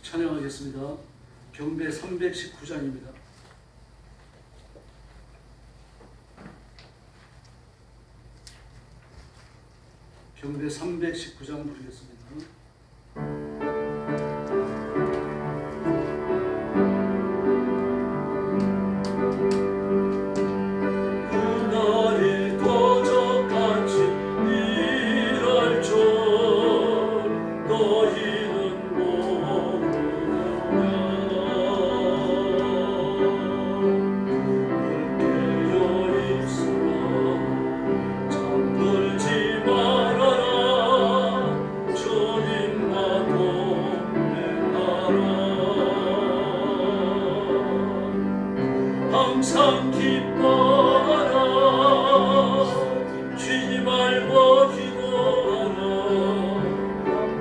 찬양하겠습니다. 경배 319장입니다. 경배 319장 부르겠습니다. 항상 기뻐하라. 쉬지 말고 기도하라.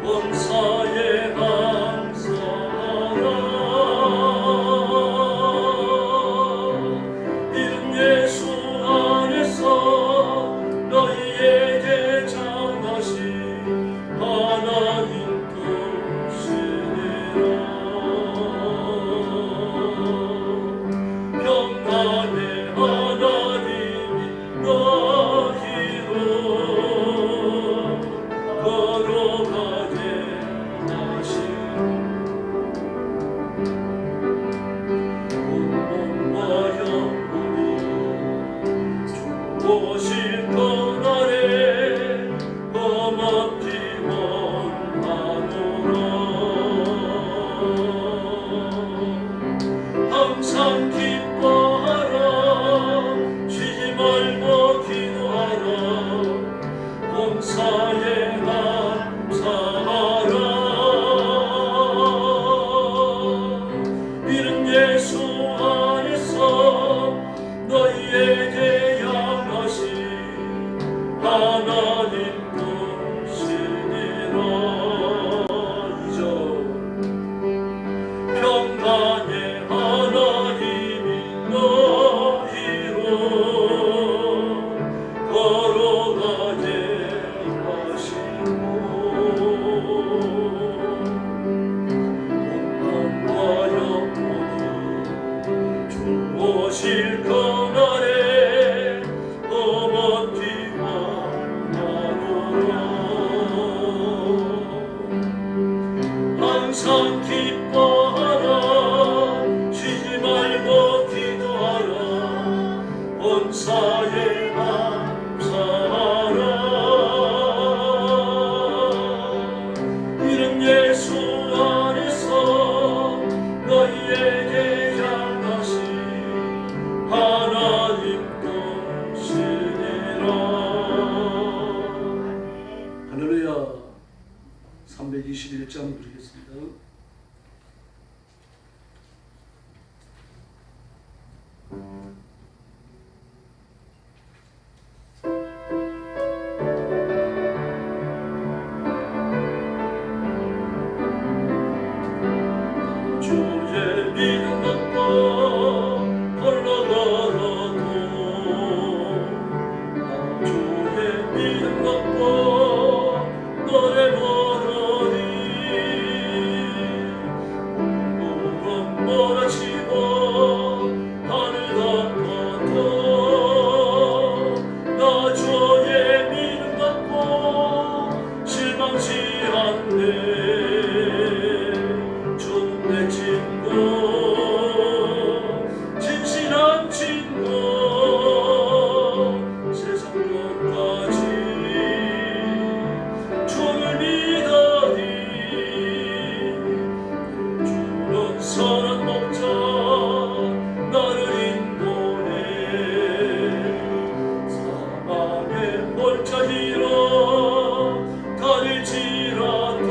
범사에 감사하라. 이름 예수 안에서 너희에게 장하신 하나님 뜻이니라. 평강의 하나님이 너희로 걸어가게 하시고 온몸과 영혼이 주오실 그날에 험없기 원하노라. 항상 기뻐하라. 쉬지 말고 기도하라. 범사에 감사하라. 이름 예수 안에서 너희에게 향하신 하나님 뜻이니라. 이절 평강의 하나님이 너희로 걸어가게 하시고 온몸과 영혼이 주오실 그날에 험없기 원하노라. 항상 기뻐하라. 쉬지 말고 기도하라. 범사에 감사하라. 이름 예수 안에서 너희에게 향하신 하나님 뜻이니라. 할렐루야. 321장 부르겠습니다. 주의 믿음 갖고 흘러가라도 주의 믿음 갖고 노래 부르리. 구름 몰아치고 하늘 덮어도 나 주의 믿음 갖고 실망치 않네. 내 친구 진실한 친구 세상 끝까지 주를 믿으리. 주는 선한 목자 나를 인도해. 사망의 골짜기로 다닐지라도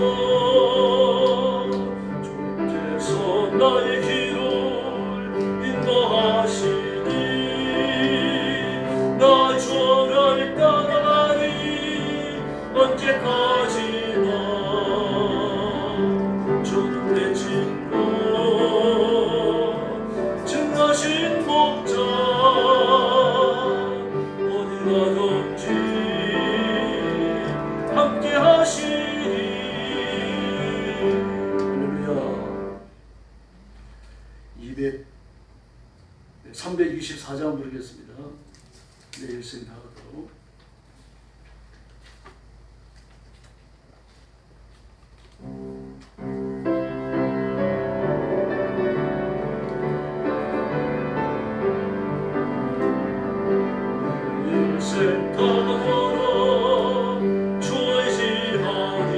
나의 길을 인도하시니 나 주를 따라가리. 언제까지나 주는 내 친구 증하신 목자 어디 가든지 함께 하시니. 할렐루야. 24장 부르겠습니다. 내 일생 다가도록. 일생 다가도록 주의시하니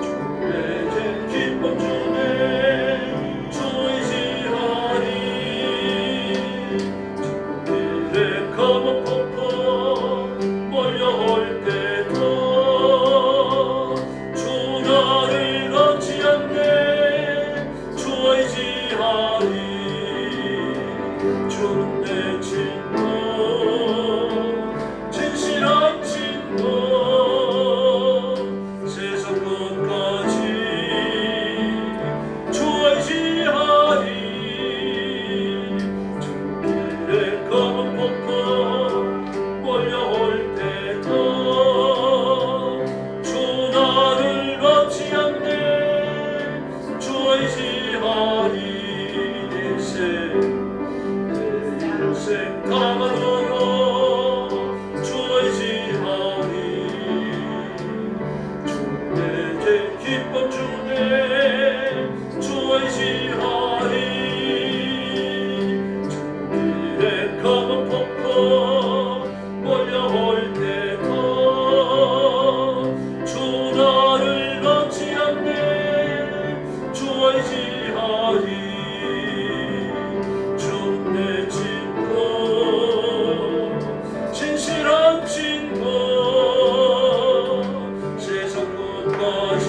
주의 기쁨 주네 주의시하니 주길에 검은 폭포 몰려올 때도 주 나를 놓지 않네 주의시하니 주는 내 친구 진실한 친구 세상 끝까지 주 의지하니 주길에 검은 폭포 몰려올 때도 주 나를 놓지 않네 주 의지하니 일생 다가도록 주 의지하니 주의 기쁨 주네 주 의지하니 주길에 검은 폭포 몰려올 때도 주 나를 놓지 않네 주 의지하니 내 친구 진실한 친구 세상 끝까지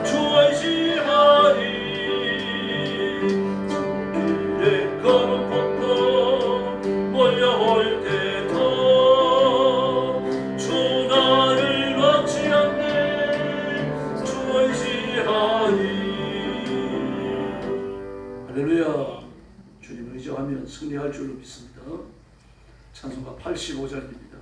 주 의지하니 주길에 검은 폭포 몰려올 때도 주 나를 놓지 않네 주 의지하니. 할렐루야. 주님을 의지하면 승리할 줄로 믿습니다. 찬송가 85장입니다.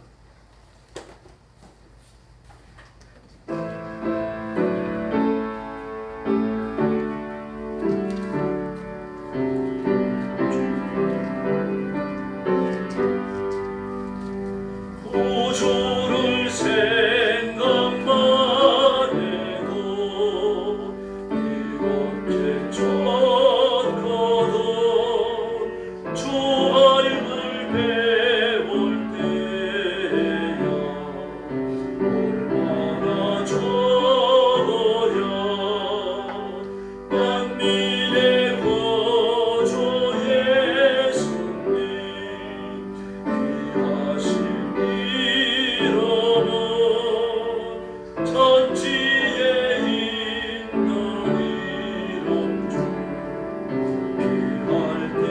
구주를 생각만 해도 이렇게 좋거든 주 얼굴 배울 때야 얼마나 좋으랴 만민의 구주 예수님 귀하신 이름은 천지에 있는 이름 중 귀할 때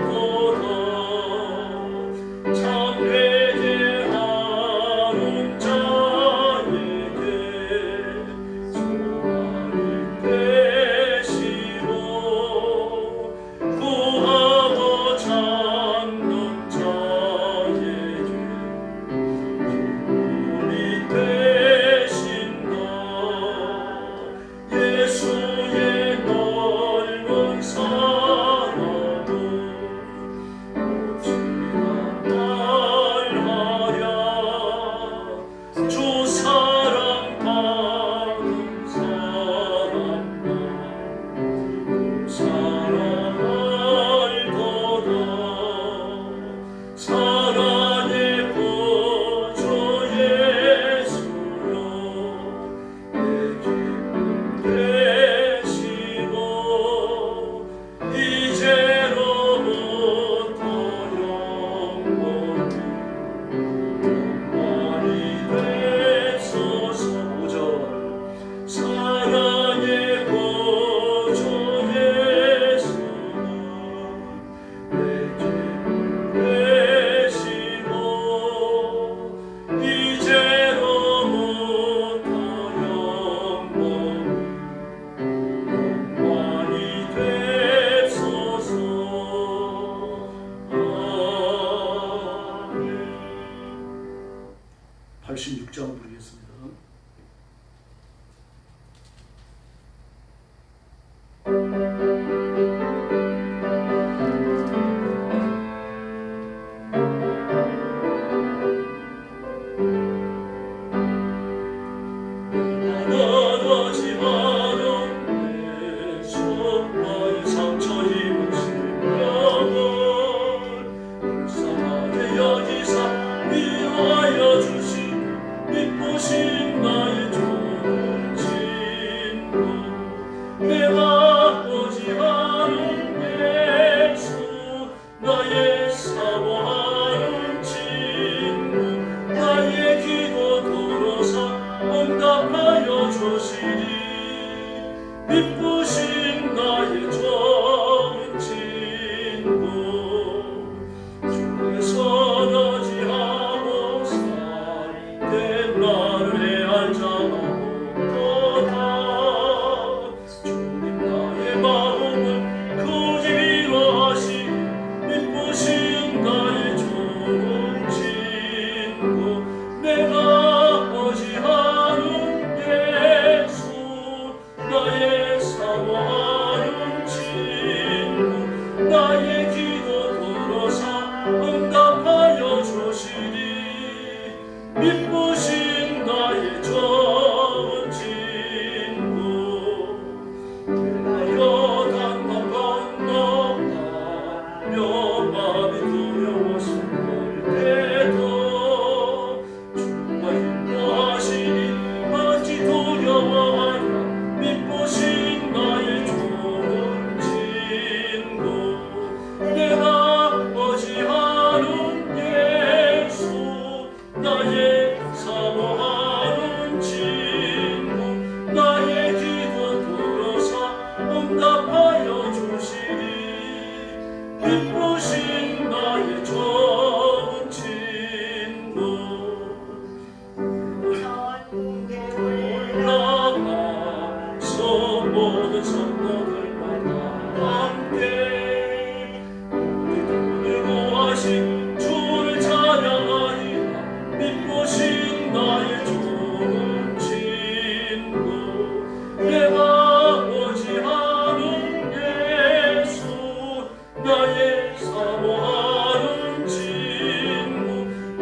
없도다 참 회개하는 자에게 소망이 되시고 구하고 찾는 자에게 구원이 되신다 예수의 넓은 사랑은 어찌나 말하랴 주 사랑받는 사람만 그 사랑 알도다 사랑의 구주 예수여 내 기쁨 되시고 이제로부터 영원히 되소서. 5절 사랑의 구주 예수님 내 기쁨 되시고 이제로부터 영원히 되소서. 아멘. 86장 부르겠습니다. 주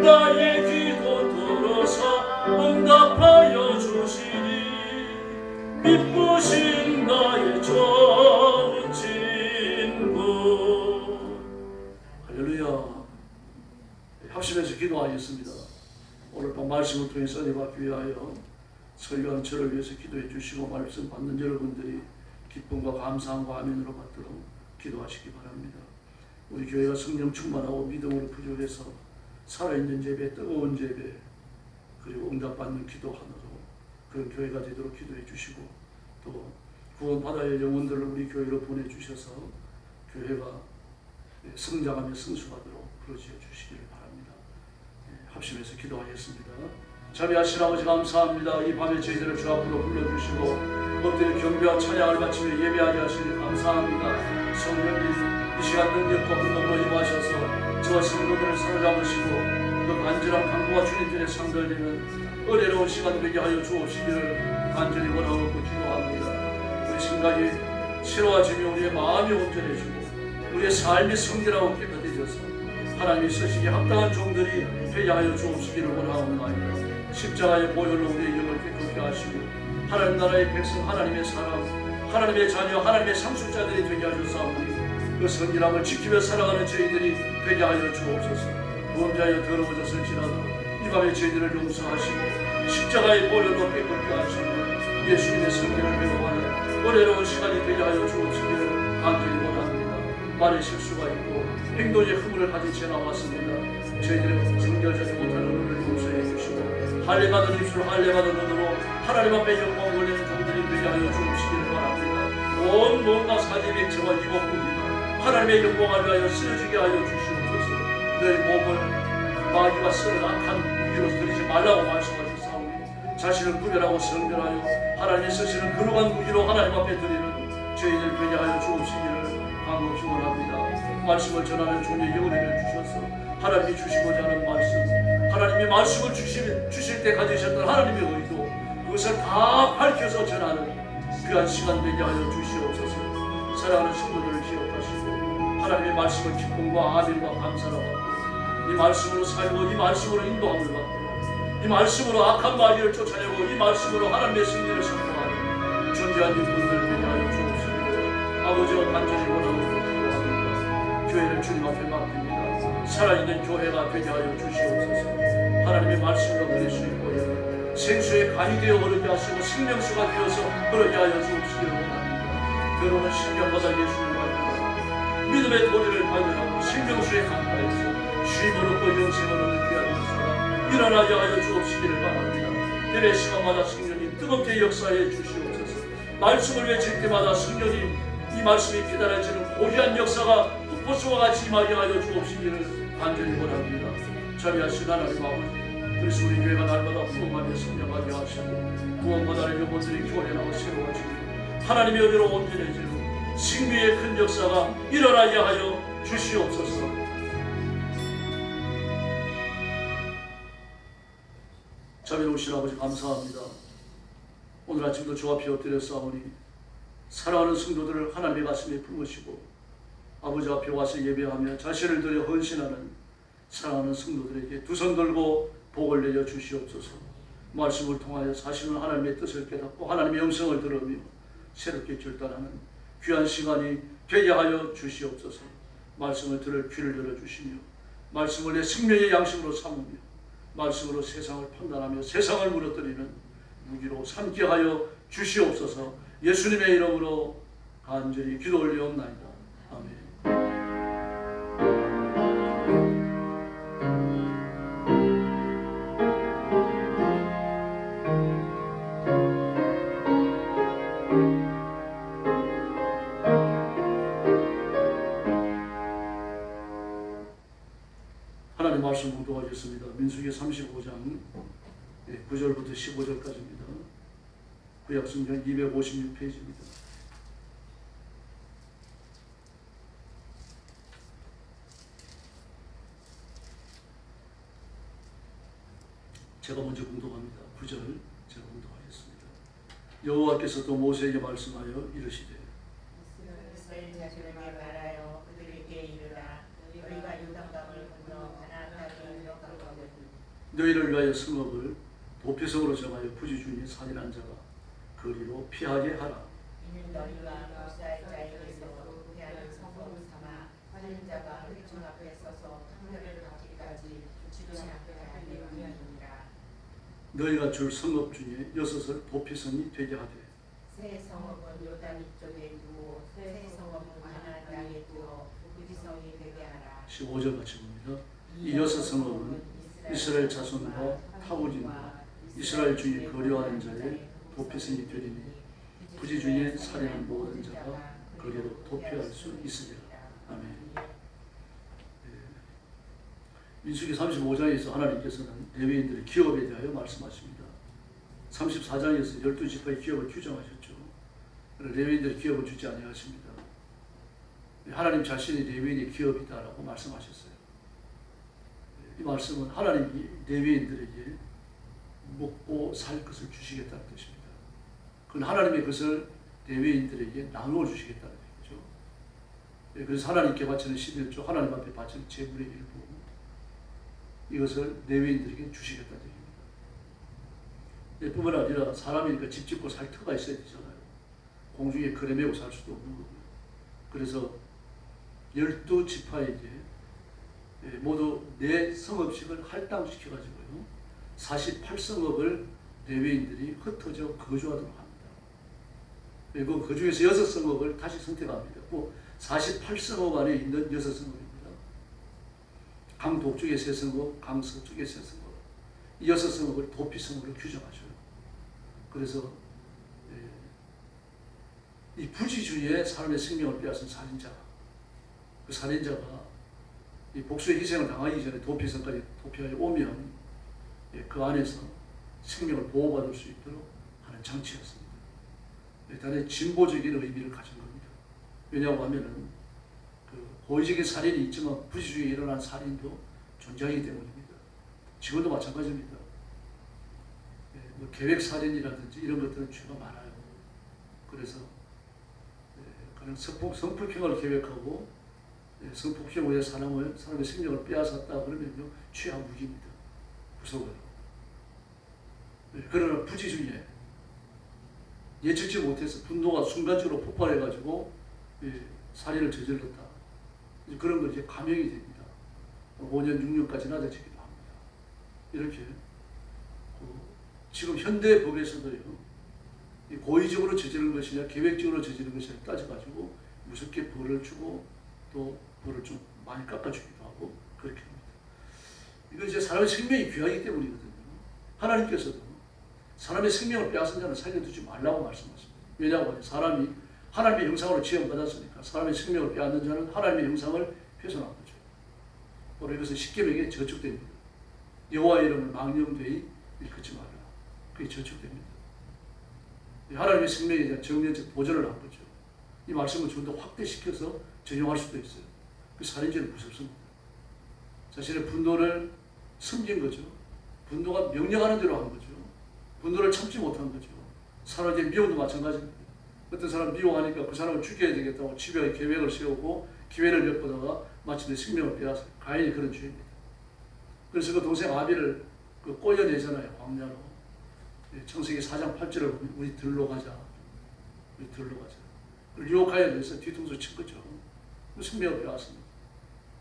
나의 기도 들어서 응답하여 주시니 미쁘신 나의 정친구. 할렐루야. 합심해서 기도하겠습니다. 오늘 밤 말씀을 통해서 은혜 받기 위하여 설교한 저를 위해서 기도해 주시고 말씀 받는 여러분들이 기쁨과 감사함과 아멘으로 받도록 기도하시기 바랍니다. 우리 교회가 성령 충만하고 믿음으로 부족해서 살아있는 예배, 뜨거운 예배, 그리고 응답받는 기도하도록 그런 교회가 되도록 기도해 주시고, 또 구원받아야 할 영혼들을 우리 교회로 보내주셔서 교회가 성장하며 성숙하도록 부르짖어 주시기를 바랍니다. 합심해서 기도하겠습니다. 자비하신 아버지 감사합니다. 이 밤에 저희들을 주 앞으로 불러주시고 엎드려 경배와 찬양을 바치며 예배하게 하시니 감사합니다. 성령님 이 시간 능력과 공동으로 임하셔서 저와 성도들을 사로잡으시고 그 간절한 간구와 주님 전에 상달되는 은혜로운 시간 되게 하여 주옵시기를 간절히 원하고 기도합니다. 우리 생각이 새로워지며 우리의 마음이 온전해지고 우리의 삶이 성결하고 깨끗해져서 하나님이 쓰시기에 합당한 종들이 되게 하여 주옵시기를 원하옵나이다. 십자가의 보혈로 우리의 영을 깨끗게 하시고 하나님 나라의 백성, 하나님의 사람, 하나님의 자녀, 하나님의 상속자들이 되게 하셨사오니 그 선지람을 지키며 살아가는 저희들이 되게 하여 주옵소서. 범죄하여 더러워졌을지라도 이 밤에 저희들을 용서하시고 십자가의 보혈로 깨끗게 하시고 예수님의 성경을 배워가는 은혜로운 시간이 되게 하여 주옵시기를 간절히 원합니다. 말에 실수가 있고 행동에 허물을 가진 죄 나왔습니다. 저희들의 성결하지 못하는 은혜를 용서해 주시고 할례받은 입술, 할례받은 눈으로 하나님 앞에 영광 올리는 종들이 되게 하여 주옵시기를 바랍니다. 온 몸과 사지 백체와 이목구비가 하나님의 영광을 위하여 쓰여지게 하여 주시옵소서. 너희 몸을 마귀가 쓰는 악한 무기로 들이지 말라고 말씀하셨사오니 자신을 구별하고 성별하여 하나님이 쓰시는 거룩한 무기로 하나님 앞에 드리는 저희들 되게 하여 주옵시기를 간곡히 원합니다. 말씀을 전하는 종의 영혼을 주셔서 하나님이 주시고자 하는 말씀, 하나님이 말씀을 주실 때 가지셨던 하나님의 의도, 그것을 다 밝혀서 전하는 귀한 시간 되게 하여 주시옵소서. 사랑하는 성도들을 기억하시고 하나님의 말씀을 기쁨과 아멘과 감사로 받고 이 말씀으로 살고 이 말씀으로 인도함을 받고 이 말씀으로 악한 마귀를 쫓아내고 이 말씀으로 하나님의 승리를 선포하는 존귀한 일꾼들 되게 하여 주옵시기를 아버지와 간절히 원하고 기도합니다. 교회를 주님 앞에 맡깁니다. 살아있는 교회가 되게 하여 주시옵소서. 하나님의 말씀으로 드릴 수 있고 생수의 간이 되어 흐르게 하시고 생명수가 되어서 흐르게 하여 주옵시기를 원합니다. 더러운 신경보다 예수를 발견하고 믿음의 도리를 발견하고 생명수에 가까이서 쉼을 얻고 영생을 얻는 귀한 역사가 일어나게 하여 주옵시기를 바랍니다. 예배 시간마다 성령님 뜨겁게 역사해 주시옵소서. 말씀을 외칠 때마다 성령님 이 말씀이 기다려지는 고귀한 역사가 폭포수와 같이 임하게 하여 주옵시기를 간절히 원합니다. 자비하신 하나님 아버지, 그래서 우리 교회가 날마다 부흥하며 성장하게 하시고 구원받아는 영혼들이 교회나고 새로워지고 하나님의 은혜로 온전해지고 승리의 큰 역사가 일어나게 하여 주시옵소서. 자비로우신 아버지 감사합니다. 오늘 아침도 주 앞에 엎드렸사오니 사랑하는 성도들을 하나님의 가슴에 품으시고 아버지 앞에 와서 예배하며 자신을 들여 헌신하는 사랑하는 성도들에게 두 손 들고 복을 내려 주시옵소서. 말씀을 통하여 사실은 하나님의 뜻을 깨닫고 하나님의 음성을 들으며 새롭게 결단하는 귀한 시간이 되게 하여 주시옵소서. 말씀을 들을 귀를 열어주시며 말씀을 내 생명의 양식으로 삼으며 말씀으로 세상을 판단하며 세상을 무너뜨리는 무기로 삼게 하여 주시옵소서. 예수님의 이름으로 간절히 기도 올리옵나이다. 아멘. 하나님 말씀 공독하겠습니다. 민수기 35장 9절부터 15절까지입니다. 구약성경 256페이지입니다. 제가 먼저 공독합니다. 9절 제가 공독하겠습니다. 여호와께서 또 모세에게 말씀하여 이르시되 이스라엘 자손에게 말하여 그들에게 이르라 너희가 요단강을 건너 가나안 땅에 들어가거든 너희를 위하여 성읍을 도피성으로 정하여 부지중에 살인한 자가 거리로 피하게 하라. 이는 너희와 목사의 자에게서 도피하는 성읍을 삼아 살인자가 회중 앞에 서서 판결을 받기까지 주지 않게 하려 함이니라. 너희가 줄 성읍 중에 6을 도피성이 되게 하되 새 성읍은 요단 이쪽에 두고 새 성읍은 가나안 땅에 두어 부지성이 되게 하라. 15절 같이 봅니다. 이 6성읍은 이스라엘 자손과 타우린과 이스라엘 중에 거류하는 자의 도피성이 되리니 부지 중에 살인한 모든 자가 거기로 도피할 수 있으리라. 아멘. 민수기 35장에서 하나님께서는 레위인들의 기업에 대하여 말씀하십니다. 34장에서 12지파의 기업을 규정하셨죠. 레위인들의 기업을 주지 아니하십니다. 하나님 자신이 레위인의 기업이다라고 말씀하셨어요. 이 말씀은 하나님이 레위인들에게 먹고 살 것을 주시겠다는 뜻입니다. 그건 하나님의 것을 레위인들에게 나누어 주시겠다는 얘기죠. 그래서 하나님께 바치는 11조, 하나님 앞에 바치는 제물의 일부, 이것을 레위인들에게 주시겠다는 얘기입니다. 뿐만 아니라 사람이니까 집 짓고 살 터가 있어야 되잖아요. 공중에 거래 매고 살 수도 없는 거고요. 그래서 12지파에게 모두 4성읍씩을 할당시켜가지고요, 48성읍을 레위인들이 흩어져 거주하도록 합니다. 그리고 그 중에서 6성읍을 다시 선택합니다. 48성읍 안에 있는 6성읍입니다. 강 동쪽에 3성읍, 강 서쪽에 3성읍, 이 6성읍을 도피성으로 규정하셔요. 그래서 이 부지주의에 사람의 생명을 빼앗은 살인자, 그 살인자가 이 복수의 희생을 당하기 전에 도피성까지 도피하여 오면 그 안에서 생명을 보호받을 수 있도록 하는 장치였습니다. 대단히 진보적인 의미를 가진 겁니다. 왜냐하고 하면은 그 고의적인 살인이 있지만 부지주의에 일어난 살인도 존재하기 때문입니다. 지금도 마찬가지입니다. 뭐 계획 살인이라든지 이런 것들은 죄가 많아요. 그래서 그냥 성폭행을 계획하고 성폭행 후에 사람의 생명을 빼앗았다 그러면요, 취한 무기입니다. 무서워요. 그러나 부지중에 예측지 못해서 분노가 순간적으로 폭발해가지고 살인을 저질렀다. 그런 거 이제 감형이 됩니다. 5년, 6년까지 낮아지기도 합니다. 이렇게 지금 현대 법에서도요, 고의적으로 저지른 것이냐 계획적으로 저지른 것이냐 따져가지고 무섭게 벌을 주고 또 벌을 좀 많이 깎아주기도 하고 그렇게 합니다. 이건 이제 사람의 생명이 귀하기 때문이거든요. 하나님께서도 사람의 생명을 빼앗은 자는 살려두지 말라고 말씀하십니다. 왜냐하면 사람이 하나님의 형상으로 지음받았으니까 사람의 생명을 빼앗는 자는 하나님의 형상을 훼손한 거죠. 바로 이것은 십계명에 저축됩니다. 여호와의 이름을 망령되이 일컫지 마라. 그게 저축됩니다. 하나님의 생명에 대한 정면적 보전을 한 거죠. 이 말씀을 좀 더 확대시켜서 적용할 수도 있어요. 그 살인죄는 무섭습니다. 자신의 분노를 숨긴 거죠. 분노가 명령하는 대로 한 거죠. 분노를 참지 못한 거죠. 사람의 미움도 마찬가지입니다. 어떤 사람 미워하니까 그 사람을 죽여야 되겠다고 집요하게 계획을 세우고 기회를 엿보다가 마침내 생명을 빼앗아요. 가인이 그런 죄입니다. 그래서 그 동생 아비를 꼬여내잖아요. 광야로. 창세기 4장 8절을 보면 우리 들로 가자. 우리 들로 가자. 유혹하여 내서 뒤통수 친 거죠. 생명을 빼앗습니다.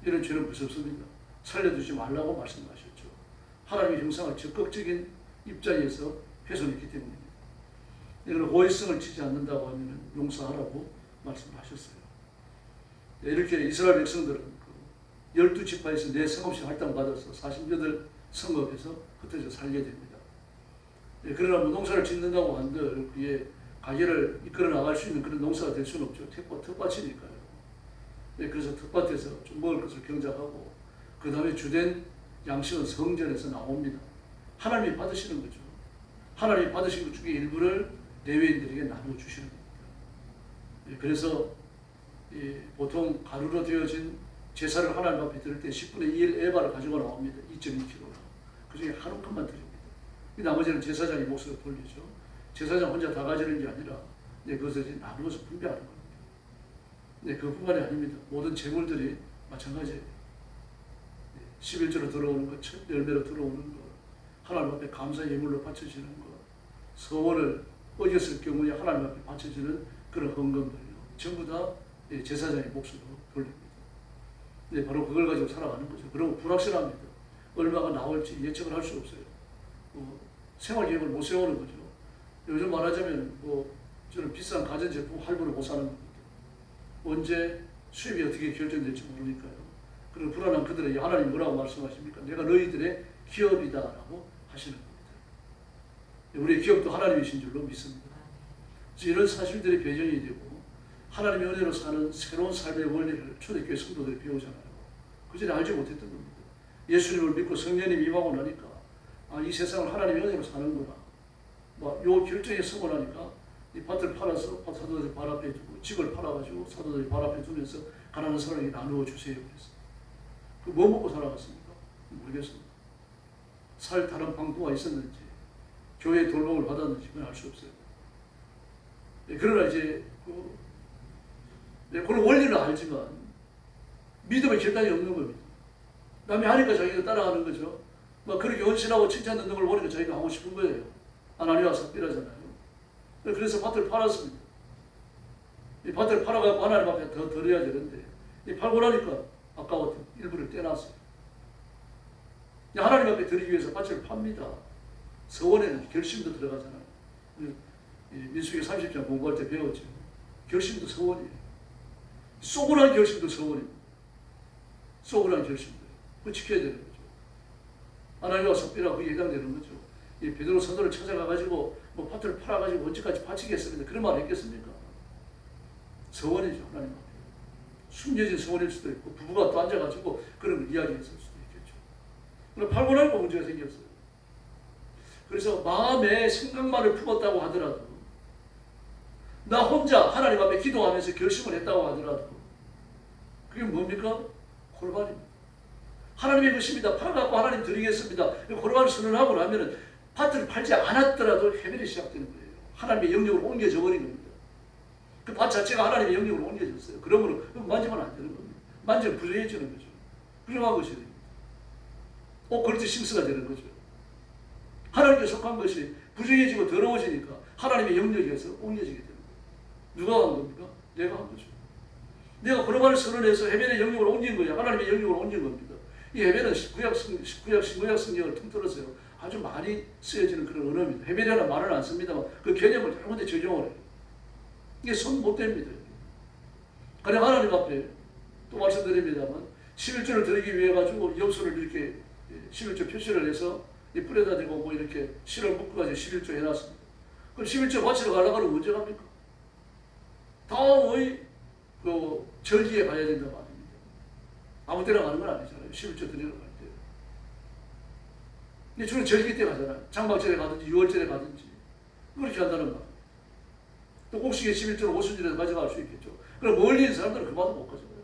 이런 죄는 무섭습니다. 살려두지 말라고 말씀하셨죠. 하나님의 형상을 적극적인 입장에서 훼손했기 때문입니다. 이걸 고의성을 지지 않는다고 하면 용서하라고 말씀하셨어요. 이렇게 이스라엘 백성들은 12지파에서 4성읍씩 할당받아서 48성읍에서 흩어져 살게 됩니다. 그러나 뭐 농사를 짓는다고 한들 그게 가게를 이끌어 나갈 수 있는 그런 농사가 될 수는 없죠. 텃밭이니까요. 그래서 텃밭에서 좀 먹을 것을 경작하고 그 다음에 주된 양식은 성전에서 나옵니다. 하나님이 받으시는 거죠. 하나님이 받으신 것 중에 일부를 레위인들에게 나누어 주시는 겁니다. 그래서 보통 가루로 되어진 제사를 하나님 앞에 드릴 때 10분의 1 에바를 가지고 나옵니다. 2.2kg. 그 중에 한 움큼만 드립니다. 나머지는 제사장이 몫으로 돌리죠. 제사장 혼자 다 가지는 게 아니라 그것을 나누어서 분배하는 겁니다. 그뿐만이 아닙니다. 모든 재물들이 마찬가지예요. 11조로 들어오는 것, 첫 열매로 들어오는 것, 하나님 앞에 감사의 예물로 바쳐지는 것, 서원을 어겼을 경우에 하나님 앞에 바쳐지는 그런 헌금들이요. 전부 다 제사장의 몫으로 돌립니다. 네, 바로 그걸 가지고 살아가는 거죠. 그리고 불확실합니다. 얼마가 나올지 예측을 할 수 없어요. 생활 계획을 못 세우는 거죠. 요즘 말하자면 저는 비싼 가전제품 할부를 못 사는 겁니다. 언제 수입이 어떻게 결정될지 모르니까요. 그리고 불안한 그들에게 하나님 뭐라고 말씀하십니까? 내가 너희들의 기업이다라고 하시는 겁니다. 우리의 기업도 하나님이신 줄로 믿습니다. 그래서 이런 사실들이 배경이 되고 하나님의 은혜로 사는 새로운 삶의 원리를 초대교회 성도들이 배우잖아요. 그전에 알지 못했던 겁니다. 예수님을 믿고 성령님 임하고 나니까 이 세상을 하나님의 은혜로 사는구나. 요 결정에 서고 나니까 이 밭을 팔아서 사도들이 발 앞에 두고 집을 팔아가지고 사도들이 발 앞에 두면서 가난한 사람에게 나누어 주세요. 그래서 뭐 먹고 살아갔습니까? 모르겠습니다. 살 다른 방도가 있었는지 교회의 돌봄을 받았는지 그건 알 수 없어요. 그러나 이제 그런 원리는 알지만 믿음의 결단이 없는 겁니다. 남이 하니까 자기가 따라가는 거죠. 그렇게 헌신하고 칭찬 듣는 걸 보니까 자기가 하고 싶은 거예요. 아나니와 삽비라잖아요. 그래서 밭을 팔았습니다. 이 밭을 팔아가지고 하나님 앞에 더 드려야 되는데 팔고 나니까 아까웠던 일부를 떼놨어요. 하나님 앞에 드리기 위해서 밭을 팝니다. 서원에는 결심도 들어가잖아요. 민수기 30장 공부할 때 배웠죠. 결심도 서원이에요. 소홀한 결심도 서원입니다. 소홀한 결심도. 그거 지켜야 되는 거죠. 아나니와 삽비라 그게 해당되는 거죠. 이 베드로 사도를 찾아가가지고 밭을 팔아가지고 언제까지 바치겠습니까? 그런 말 했겠습니까? 서원이죠. 하나님 앞에. 숨겨진 서원일 수도 있고 부부가 또 앉아가지고 그런 걸 이야기했을 수도 있겠죠. 그럼 팔고 나니까 문제가 생겼어요. 그래서 마음에 생각만을 품었다고 하더라도 나 혼자 하나님 앞에 기도하면서 결심을 했다고 하더라도 그게 뭡니까? 골반입니다. 하나님의 것입니다. 팔아갖고 하나님 드리겠습니다. 골반을 선언하고 나면은 밭을 팔지 않았더라도 해변이 시작되는 거예요. 하나님의 영역으로 옮겨져 버린 겁니다. 그 밭 자체가 하나님의 영역으로 옮겨졌어요. 그러므로 만지면 안 되는 겁니다. 만지면 부정해지는 거죠. 부정한 것이 됩니다. 오컬트 심스가 되는 거죠. 하나님께 속한 것이 부정해지고 더러워지니까 하나님의 영역에서 옮겨지게 됩니다. 누가 한 겁니까? 내가 한 거죠. 내가 골반을 선언해서 해변의 영역으로 옮긴 거야. 하나님의 영역으로 옮긴 겁니다. 이 해변은 구약 신구약 성경을 통틀어서요. 아주 많이 쓰여지는 그런 언어입니다. 해변이라는 말은 안 씁니다만 그 개념을 여러 군데 적용을 해요. 이게 손 못 댑니다. 그냥 하나님 앞에 또 말씀드립니다만 11조를 드리기 위해 가지고 염소를 이렇게 11조 표시를 해서 이 뿔에다 대고 이렇게 실을 묶어가지고 11조 해놨습니다. 그럼 11조 바치러 가려고 하면 언제 갑니까? 다음의 절기에 가야 된단 말입니다. 아무 때나 가는 건 아니잖아요. 11조 드리러 갈 때. 근데 주로 절기 때 가잖아요. 장막절에 가든지 6월절에 가든지 그렇게 한다는 말입니다. 또 옥식에 11조를 오순절에 가져갈 수 있겠죠. 그럼 멀리 있는 사람들은 그 맛도 못 가져가요.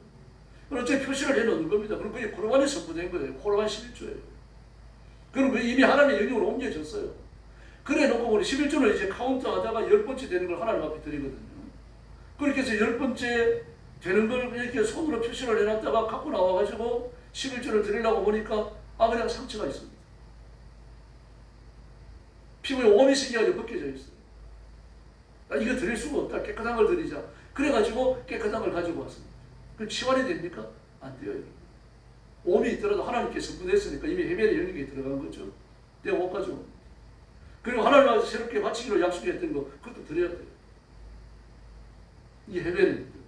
그럼 어차피 표시를 해놓는 겁니다. 그럼 그게 코르반에 선포된 거예요. 코르반 11조예요. 그럼 이미 하나님의 영역으로 옮겨졌어요. 그래 놓고 우리 11조는 이제 카운트 하다가 10번째 되는 걸 하나님 앞에 드리거든요. 그렇게 해서 10번째 되는 걸 이렇게 손으로 표시를 해놨다가 갖고 나와가지고 11조를 드리려고 보니까 그냥 상처가 있습니다. 피부에 옴이 생겨가지고 벗겨져 있어요. 이거 드릴 수가 없다. 깨끗한 걸 드리자. 그래가지고 깨끗한 걸 가지고 왔습니다. 그럼 치환이 됩니까? 안 돼요. 옴이 있더라도 하나님께 선포됐으니까 이미 해변의 영역에 들어간 거죠. 내가 못 가져옵니다. 그리고 하나님께서 새롭게 바치기로 약속했던 거 그것도 드려야 돼요. 이 해변입니다.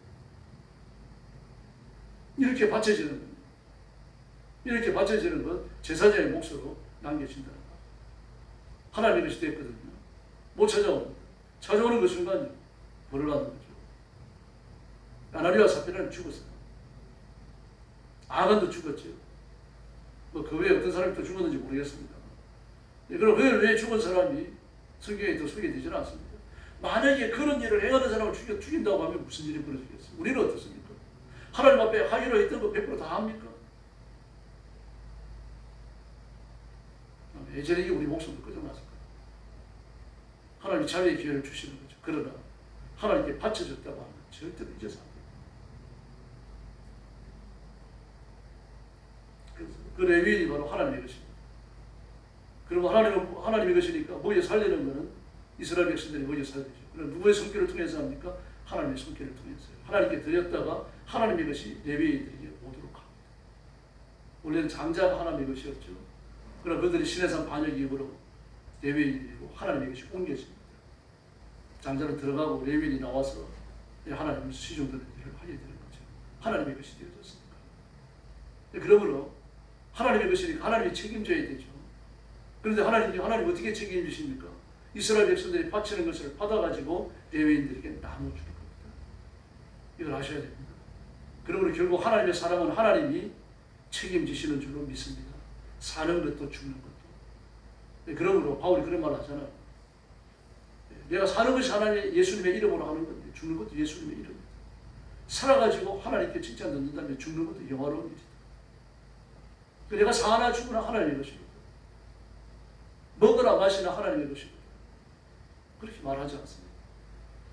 이렇게 바쳐지는 겁니다. 이렇게 바쳐지는 건 제사장의 몫으로 남겨진다. 하나님의 것이 됐거든요. 못 찾아옵니다. 찾아오는 그 순간 벌을 받는 거죠. 아나니와 삽비라는 죽었어요. 아간도 죽었죠. 그 외에 어떤 사람이 또 죽었는지 모르겠습니다. 그럼 왜 죽은 사람이 성경에 더 소개되지는 않습니다. 만약에 그런 일을 행하는 사람을 죽인다고 하면 무슨 일이 벌어지겠어요? 우리는 어떻습니까? 하나님 앞에 하기로 했던 거 100% 다 합니까? 예전에 우리 목숨을 꺼져놨을 거예요. 하나님이 자유의 기회를 주시는 거죠. 그러나 하나님께 바쳐졌다고 하면 절대로 잊어서 안 돼요. 그래서 그 레위인이 바로 하나님의 것입니다. 그리고 하나님의 것이니까 먹여 살리는 것은 이스라엘 백성들이 먹여 살리죠. 그럼 누구의 손길을 통해서 합니까? 하나님의 손길을 통해서요. 하나님께 드렸다가 하나님의 것이 레위인들에게 오도록 합니다. 원래는 장자가 하나님의 것이었죠. 그러나 그들이 시내산 반역 이후로 레위인이고 하나님의 것이 옮겨집니다. 장자는 들어가고 레위인이 나와서 하나님의 시중되는 일을 하게 되는 거죠. 하나님의 것이 되어졌으니까. 그러므로 하나님의 것이니까 하나님이 책임져야 되죠. 그런데 하나님 어떻게 책임지십니까? 이스라엘 백성들이 바치는 것을 받아가지고 레위인들에게 나눠주는 겁니다. 이걸 아셔야 됩니다. 그러므로 결국 하나님의 사랑은 하나님이 책임지시는 줄로 믿습니다. 사는 것도 죽는 것도. 그러므로 바울이 그런 말을 하잖아요. 내가 사는 것이 하나님의 예수님의 이름으로 하는 건데 죽는 것도 예수님의 이름입니다. 살아가지고 하나님께 칭찬 듣는다면 죽는 것도 영화로운 일이다. 내가 사나 죽으나 하나님의 것입니다. 먹으나 마시나 하나님의 것입니다. 그렇게 말하지 않습니다.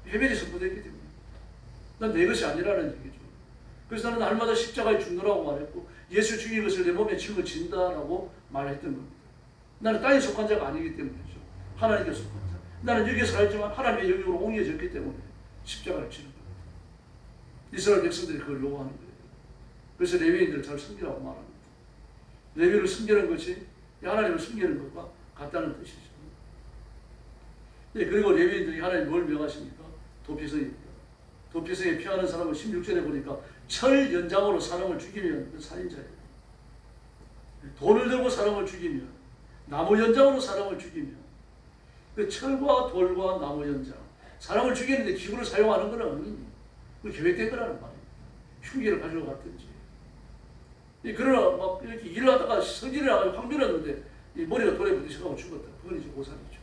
헤벨이 선포되기 때문에 난 내 것이 아니라는 얘기죠. 그래서 나는 날마다 십자가에 죽노라고 말했고 예수 죽인 것을 내 몸에 짊어진다라고 말했던 겁니다. 나는 땅에 속한 자가 아니기 때문이죠. 하나님께 속한 자. 나는 여기서 살지만 하나님의 영역으로 옮겨졌기 때문에 십자가를 지는 겁니다. 이스라엘 백성들이 그걸 요구하는 거예요. 그래서 레위인들을 잘 섬기라고 말합니다. 레위를 섬기는 것이 하나님을 섬기는 것과 같다는 뜻이죠. 네, 그리고 레위인들이 하나님 뭘 명하십니까? 도피성입니다. 도피성에 피하는 사람을 16절에 보니까 철 연장으로 사람을 죽이면 살인자예요. 돌을 들고 사람을 죽이면, 나무 연장으로 사람을 죽이면, 그 철과 돌과 나무 연장, 사람을 죽이는데 기구를 사용하는 것은 계획된 거라는 말입니다. 흉기를 가지고 갔든지. 그러나 막 이렇게 일을 하다가 성질을 나가지고 확 밀었는데 이 머리가 돌에 부딪혀가고 죽었다. 그건 이제 고살이죠.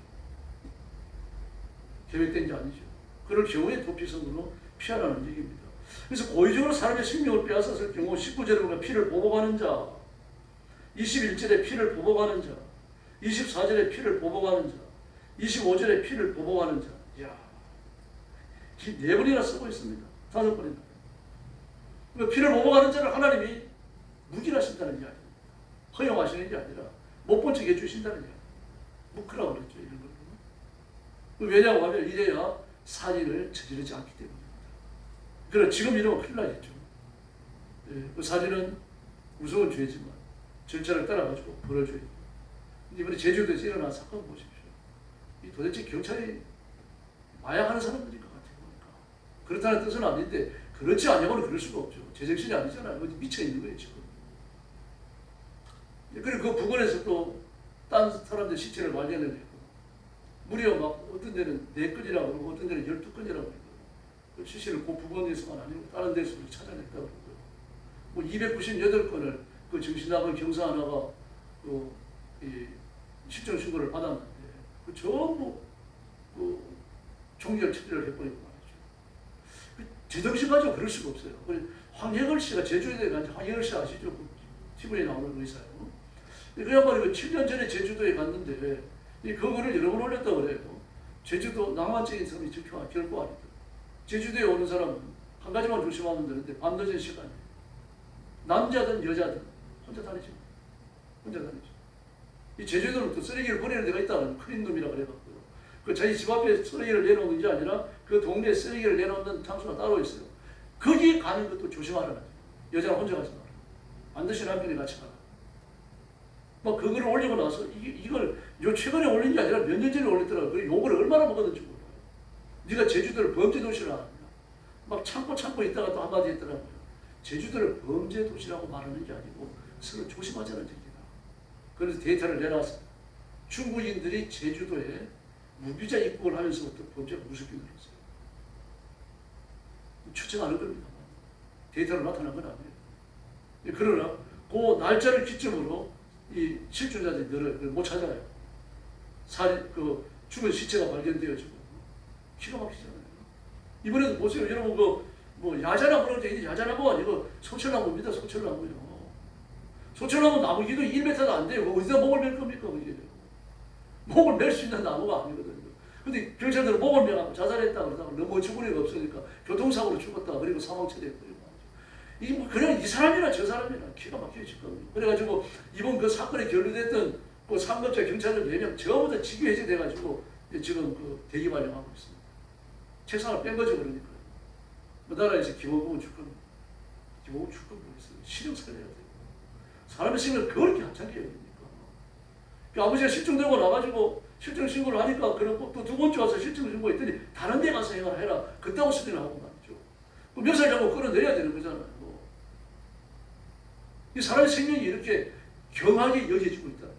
계획된 게 아니죠. 그럴 경우에 도피성으로 피하라는 얘기입니다. 그래서 고의적으로 사람의 생명을 빼앗았을 경우 19절에 보면 피를 보복하는 자, 21절에 피를 보복하는 자, 24절에 피를 보복하는 자, 25절에 피를 보복하는 자. 이야, 네 번이나 쓰고 있습니다. 5번이나. 그러니까 피를 보복하는 자를 하나님이 묵인하신다는 이야기. 허용하시는 게 아니라 못 본 척 해주신다는 이야기. 묵으라고 그랬죠. 이런 걸. 왜냐고 하면 이래야 살인을 저지르지 않기 때문입니다. 그러나 지금 이러면 큰일 나겠죠. 그 살인은 무서운 죄지만 절차를 따라가지고 벌어줘야 돼요. 이번에 제주도에서 일어난 사건 보십시오. 이 도대체 경찰이 마약하는 사람들인 것 같아요. 그러니까. 그렇다는 뜻은 아닌데 그렇지 않냐고는 그럴 수가 없죠. 제정신이 아니잖아요. 미쳐있는 거예요 지금. 그리고 그 부근에서 또 딴 사람들 시체를 발견을 했고 무려 막 어떤 데는 4건이라고 그러고 어떤 데는 12건이라고 그러고 그 시체를 그 부근에서만 아니고 다른 데서 찾아냈다고 그러고요. 뭐 298건을 그 정신나간 경사 하나가 그 실종 신고를 받았는데 그 전부 그 종결 처리를 해버리고 말이죠. 제정신 가지고 그럴 수가 없어요. 황혜걸 씨가 제주도에 간 황혜걸 씨 아시죠? 그 TV에 나오는 의사예요. 그야말로 7년 전에 제주도에 갔는데 이 그거를 여러 번 올렸다고 그래요. 제주도 낭만적인 섬이 결코 아니다. 제주도에 오는 사람은 한 가지만 조심하면 되는데 밤늦은 시간에 남자든 여자든 혼자 다니죠. 혼자 다니죠. 이 제주도는 또 쓰레기를 버리는 데가 있다는 큰 놈이라고 그래갖고요. 그 자기 집 앞에 쓰레기를 내놓는 게 아니라 그 동네에 쓰레기를 내놓는 장소가 따로 있어요. 거기 가는 것도 조심하라는 거죠. 여자는 혼자 가지 마라. 반드시 남편이 같이 가라. 막 그거를 올리고 나서 이걸 요 최근에 올린 게 아니라 몇 년 전에 올렸더라고요. 그 욕을 얼마나 먹었는지 몰라요. 네가 제주도를 범죄 도시라 하느냐. 막 참고 있다가 또 한마디 했더라고요. 제주도를 범죄 도시라고 말하는 게 아니고 서로 조심하자는 얘기다. 그래서 데이터를 내놨습니다. 중국인들이 제주도에 무비자 입국을 하면서부터 범죄가 무섭게 늘었어요. 추측하는 겁니다. 데이터로 나타난 건 아니에요. 그러나 그 날짜를 기점으로 이 실종자들이 늘어요. 못 찾아요. 죽은 시체가 발견되어지고 기가 막히잖아요. 이번에도 보세요. 여러분 뭐 야자나무라고 되어 있는데 야자나무가 아니고 소철나무입니다. 소철나무요. 소철나무 나무 길도 1m도 안 돼요. 어디다 목을 맬 겁니까? 그게? 목을 맬 수 있는 나무가 아니거든요. 근데 경찰들은 목을 매고 자살했다 그러다가 너무 어처구니가 없으니까 교통사고로 죽었다 그리고 사망 처리했고요. 이게 뭐 그냥 이 사람이나 저 사람이나 기가 막히게 짓거든요. 그래가지고 이번 그 사건에 결론됐던 그 상급자 경찰들 4명 전부 다 직위 해제돼가지고 지금 그 대기 발령하고 있습니다. 책상을 뺀 거죠, 그러니까. 우리나라에서 기본급은 줄 겁니다. 기본급 줄 겁니다. 실형 살려야 돼요. 사람의 생명을 그렇게 하찮게 여깁니까? 그 아버지가 실종되고 나가지고 실종 신고를 하니까 그렇고 또 두 번째 와서 실종 신고했더니 다른 데 가서 해라. 그따고 소리를 하고 말이죠. 그 멱살 잡고 끌어내야 되는 거잖아요. 이 사람의 생명이 이렇게 경하게 여겨지고 있다는 겁니다.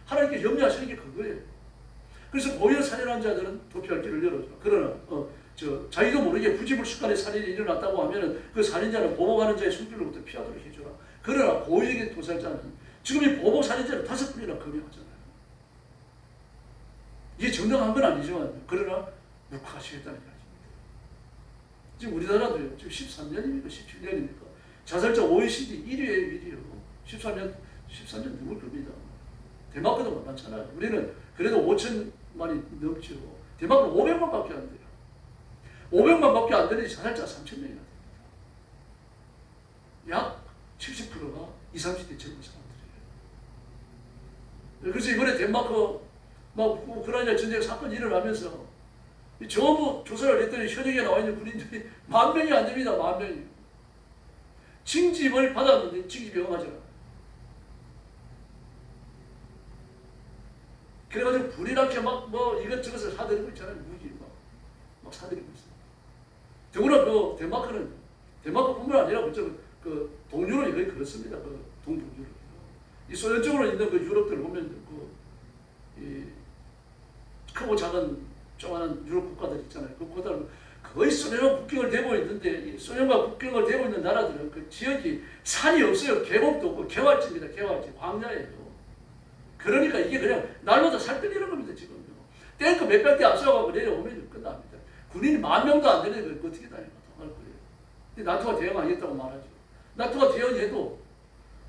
하나님께 염려하시는 게 그거예요. 그래서 고의로 살인한 자들은 도피할 길을 열어줘. 그러나 자기도 모르게 부지불식간에 살인이 일어났다고 하면은 그 살인자는 보복하는 자의 손길로부터 피하도록 해줘라. 그러나 고의적인 도살자는 지금 이 보복 살인자를 5분이나 금형하잖아요. 이게 정당한 건 아니지만 그러나 묵화하시겠다는 이야기입니다. 지금 우리나라도요. 지금 13년입니까? 17년입니까? 자살자 OECD 1위에요. 1위요. 13년 누굴 겁니다. 대만보다 만만찮아요. 우리는 그래도 5천만이 넘죠. 대만은 500만밖에 안 돼요. 500만밖에 안 되는 자살자 3,000명이나 됩니다. 약 70%가 20, 30대 젊은 사람들이에요. 그래서 이번에 덴마크 우크라이나 전쟁 사건이 일어나면서 전부 조사를 했더니 현역에 나와 있는 군인들이 10,000명이 안 됩니다. 10,000명이. 징집을 받았는데 징집이 영하잖아요. 그래가지고 불이나게 막 이것저것을 사들이고 있잖아요. 무기 막 사들이고 있어요. 더구나 그 덴마크뿐만 아니라 그 동유럽이 거의 그렇습니다. 그 동북유럽. 이 소련 쪽으로 있는 그 유럽들 보면 이 크고 작은 조그마한 유럽 국가들 있잖아요. 그 국가들 거의 소련과 국경을 대고 있는데 이 소련과 국경을 대고 있는 나라들은 그 지역이 산이 없어요. 계곡도 없고 개활지입니다. 개활지 광야예요. 그러니까 이게 그냥 날마다 살 떨리는 겁니다. 지금요. 탱크 몇백 대 앞서가고 내려오면 끝납니다. 군인이 10,000명도 안 되는 걸 어떻게 다니까 할 거예요. 근데 나토가 대응하겠다고 말하죠. 나토가 대응해도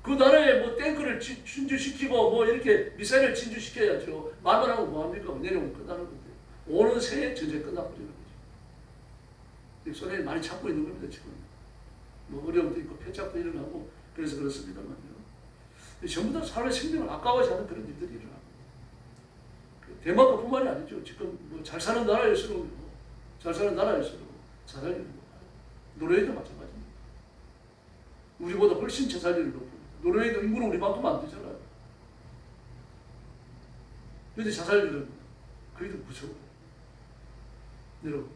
그 나라에 뭐 탱크를 진주시키고 뭐 이렇게 미사일을 진주시켜야죠. 말만 하고 뭐합니까? 내려오면 끝나는 건데 오는 새해 전쟁 끝나버리는 거죠. 소련이 많이 찾고 있는 겁니다. 지금 뭐 어려움도 있고 패착도 일어나고 그래서 그렇습니다만요. 전부 다 사람의 생명을 아까워하지 않는 그런 일들이 일어납니다. 덴마크뿐만이 아니죠. 지금 뭐 잘 사는 나라일수록 자살률이 높아요. 노르웨이도 마찬가지입니다. 우리보다 훨씬 자살률이 높습니다. 노르웨이도 인구는 우리만큼 안 되잖아요. 그런데 자살률은 거의 더 무서워요. 여러분,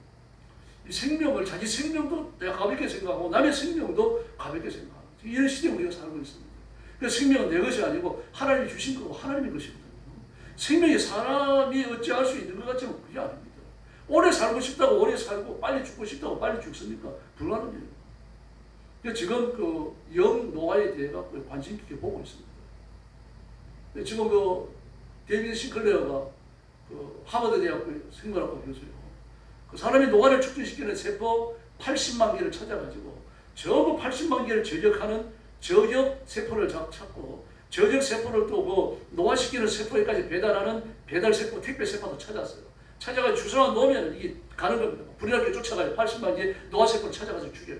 이 생명을 자기 생명도 내가 가볍게 생각하고 남의 생명도 가볍게 생각하고 이런 시대에 우리가 살고 있습니다. 그래서 생명은 내 것이 아니고 하나님이 주신 거고 하나님의 것입니다. 생명이 사람이 어찌할 수 있는 것 같지만 그게 아닙니다. 오래 살고 싶다고 오래 살고 빨리 죽고 싶다고 빨리 죽습니까? 불가능해요. 지금 그 영노화에 대해 갖고 관심 깊게 보고 있습니다. 지금 그 데이비드 싱클레어가 그 하버드 대학교 생물학과 교수예요. 그 사람이 노화를 촉진시키는 세포 80만 개를 찾아가지고 전부 80만 개를 저격하는 저격 세포를 찾고 저격 세포를 또 그 노화시키는 세포에까지 배달하는 배달 세포, 택배 세포도 찾았어요. 찾아가지고 주소만 놓으면 이게 가는 겁니다. 불이나게 쫓아가요. 80만 개 노화 세포를 찾아가지고 죽여요.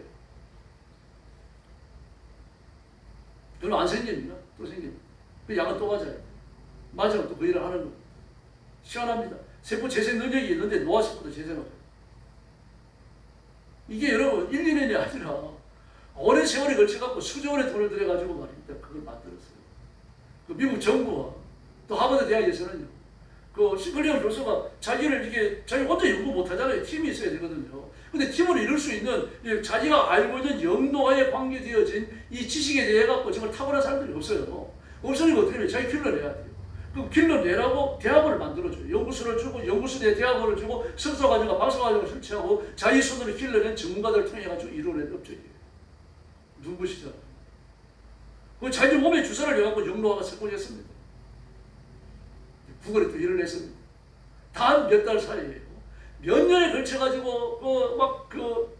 별로 안 생깁니다. 또 생깁니다. 그 약은 또 맞아요. 맞으면 또 그 일을 하는 겁니다. 시원합니다. 세포 재생 능력이 있는데 노화 세포도 재생하고. 이게 여러분 1, 2년이 아니라 오랜 세월에 걸쳐갖고 수조 원의 돈을 들여가지고 말입니다. 그걸 만들었어요. 그 미국 정부와 또 하버드 대학에서는요. 그 싱클레어 교수가 자기를 이게 자기 혼자 연구 못하잖아요. 팀이 있어야 되거든요. 근데 팀으로 이룰 수 있는 자기가 알고 있는 영노화에 관계되어진 이 지식에 대해 갖고 정말 탁월한 사람들이 없어요. 없으니까 어떻게 해요? 자기 길러내야 돼요. 그 길러내라고 대학원을 만들어줘요. 연구소를 주고 연구소 내 대학원을 주고 석사과정과 박사과정을 설치하고 자기 손으로 길러낸 전문가들을 통해가지고 이루어낸 업적이에요. 누구시죠? 그 자기 몸에 주사를 내갖고 영노화가 성공했습니다. 구글에 또 일을 했습니다. 단 몇 달 사이에요. 몇 년에 걸쳐가지고 그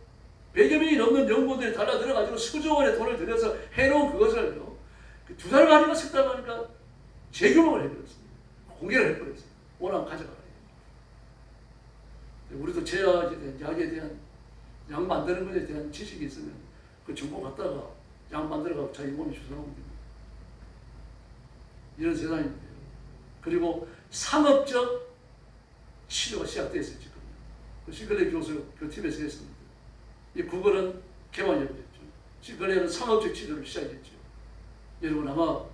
100여 명이 넘는 연구원들이 달라들어가지고 수조 원의 돈을 들여서 해놓은 그것을요. 2달 만인가 3달 만인가 재규명을 해버렸습니다. 공개를 해버렸어요. 원하면 가져가라. 우리도 제약에 대한 약에 대한 약 만드는 것에 대한 지식이 있으면 그 그 정보 갖다가 약 만들어가고 자기 몸에 주워놓은 겁니다. 이런 세상입니다. 그리고 상업적 치료가 시작됐어요. 지금 그 시글레 교수 교팀에서 했습니다. 이 구글은 개발력이었죠. 시글레는 상업적 치료를 시작했죠. 여러분 아마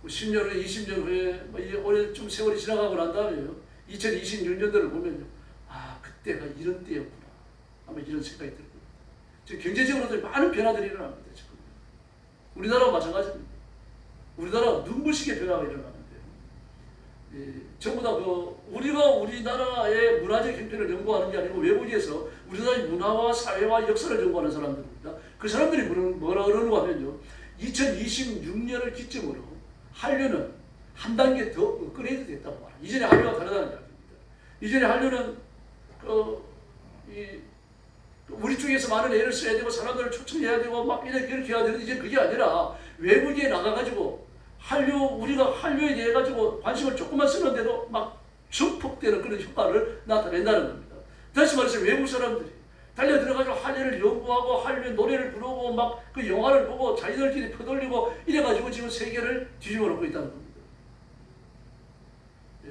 10년 후에 20년 후에 올해 좀 세월이 지나가고 난 다음에요. 2026년도를 보면요. 아 그때가 이런 때였구나. 아마 이런 생각이 들거든요. 지금 경제적으로도 많은 변화들이 일어납니다. 지금 우리나라와 마찬가지입니다. 우리나라 눈부시게 변화가 일어나는데요. 예, 전부 다 우리가 우리나라의 문화적 형편을 연구하는 게 아니고 외국에서 우리나라의 문화와 사회와 역사를 연구하는 사람들입니다. 그 사람들이 뭐라 그러는가 하면요. 2026년을 기점으로 한류는 한 단계 더 업그레이드 됐다고 말합니다. 이전에 한류가 다르다는 이야기입니다. 이전에 한류는 우리 쪽에서 많은 애를 써야 되고 사람들을 초청해야 되고 막 이렇게 해야 되는데 이제 그게 아니라 외국에 나가가지고 우리가 한류에 대해 가지고 관심을 조금만 쓰는데도 막 증폭되는 그런 효과를 나타낸다는 겁니다. 다시 말해서 외국 사람들이 달려 들어가지고 한류를 연구하고 한류 노래를 부르고 막 그 영화를 보고 자기들끼리 퍼돌리고 이래가지고 지금 세계를 뒤집어 놓고 있다는 겁니다. 예.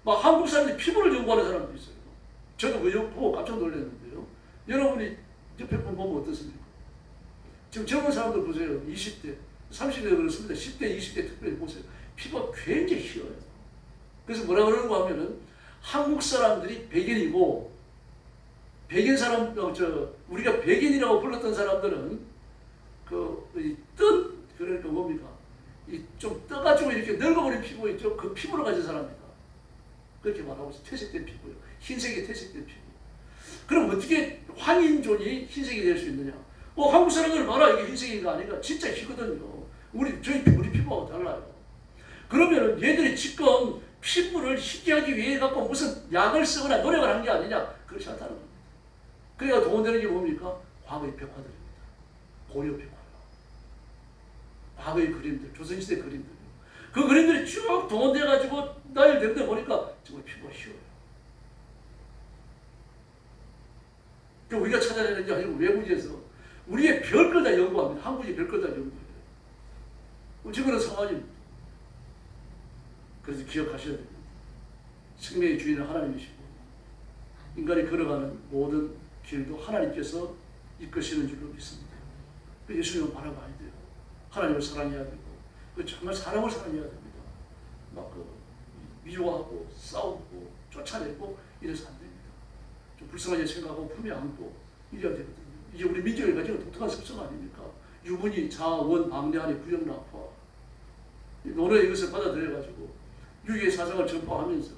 막 한국 사람들이 피부를 연구하는 사람도 있어요. 저도 그거 보고 깜짝 놀랐는데요. 여러분이 옆에 분 보면 어떻습니까? 지금 젊은 사람들 보세요. 20대, 30대 그렇습니다. 10대, 20대 특별히 보세요. 피부가 굉장히 희어요. 그래서 뭐라 그러는가 하면은 한국 사람들이 백인이고 백인 사람, 우리가 백인이라고 불렀던 사람들은 그러니까 뭡니까? 좀 떠가지고 이렇게 늙어버린 피부 있죠? 그 피부를 가진 사람입니다. 그렇게 말하고 있어요. 퇴색된 피부요. 흰색이 퇴색된 피부. 그럼 어떻게 황인종이 흰색이 될 수 있느냐? 한국 사람들 봐라. 이게 흰색이가 아니라 진짜 희거든요. 우리 피부하고 달라요. 그러면은 얘들이 지금 피부를 희게 하기 위해 갖고 무슨 약을 쓰거나 노력을 한 게 아니냐? 그렇지 않다는 겁니다. 그러니까 동원되는 게 뭡니까? 과거의 벽화들입니다. 고려 벽화. 과거의 그림들, 조선시대 그림들. 그 그림들이 쭉 동원돼가지고 나열되는데 보니까 정말 피부가 희어요. 우리가 찾아내는 게 아니고 외국에서 우리의 별걸 다 연구합니다. 한국의 별걸 다 연구해요. 지금 그런 상황입니다. 그래서 기억하셔야 됩니다. 생명의 주인은 하나님이시고 인간이 걸어가는 모든 길도 하나님께서 이끄시는 줄로 믿습니다. 예수님을 바라봐야 돼요. 하나님을 사랑해야 되고 정말 사랑을 사랑해야 됩니다. 막 미워하고 싸우고 쫓아내고 이래서 안 됩니다. 좀 불쌍하게 생각하고 품에 안고 이래야 되거든요. 이게 우리 민족이 가지고 독특한 습성 아닙니까? 유분이 자원 방대하니 구역나파. 노래 이것을 받아들여가지고 유괴의 사상을 전파하면서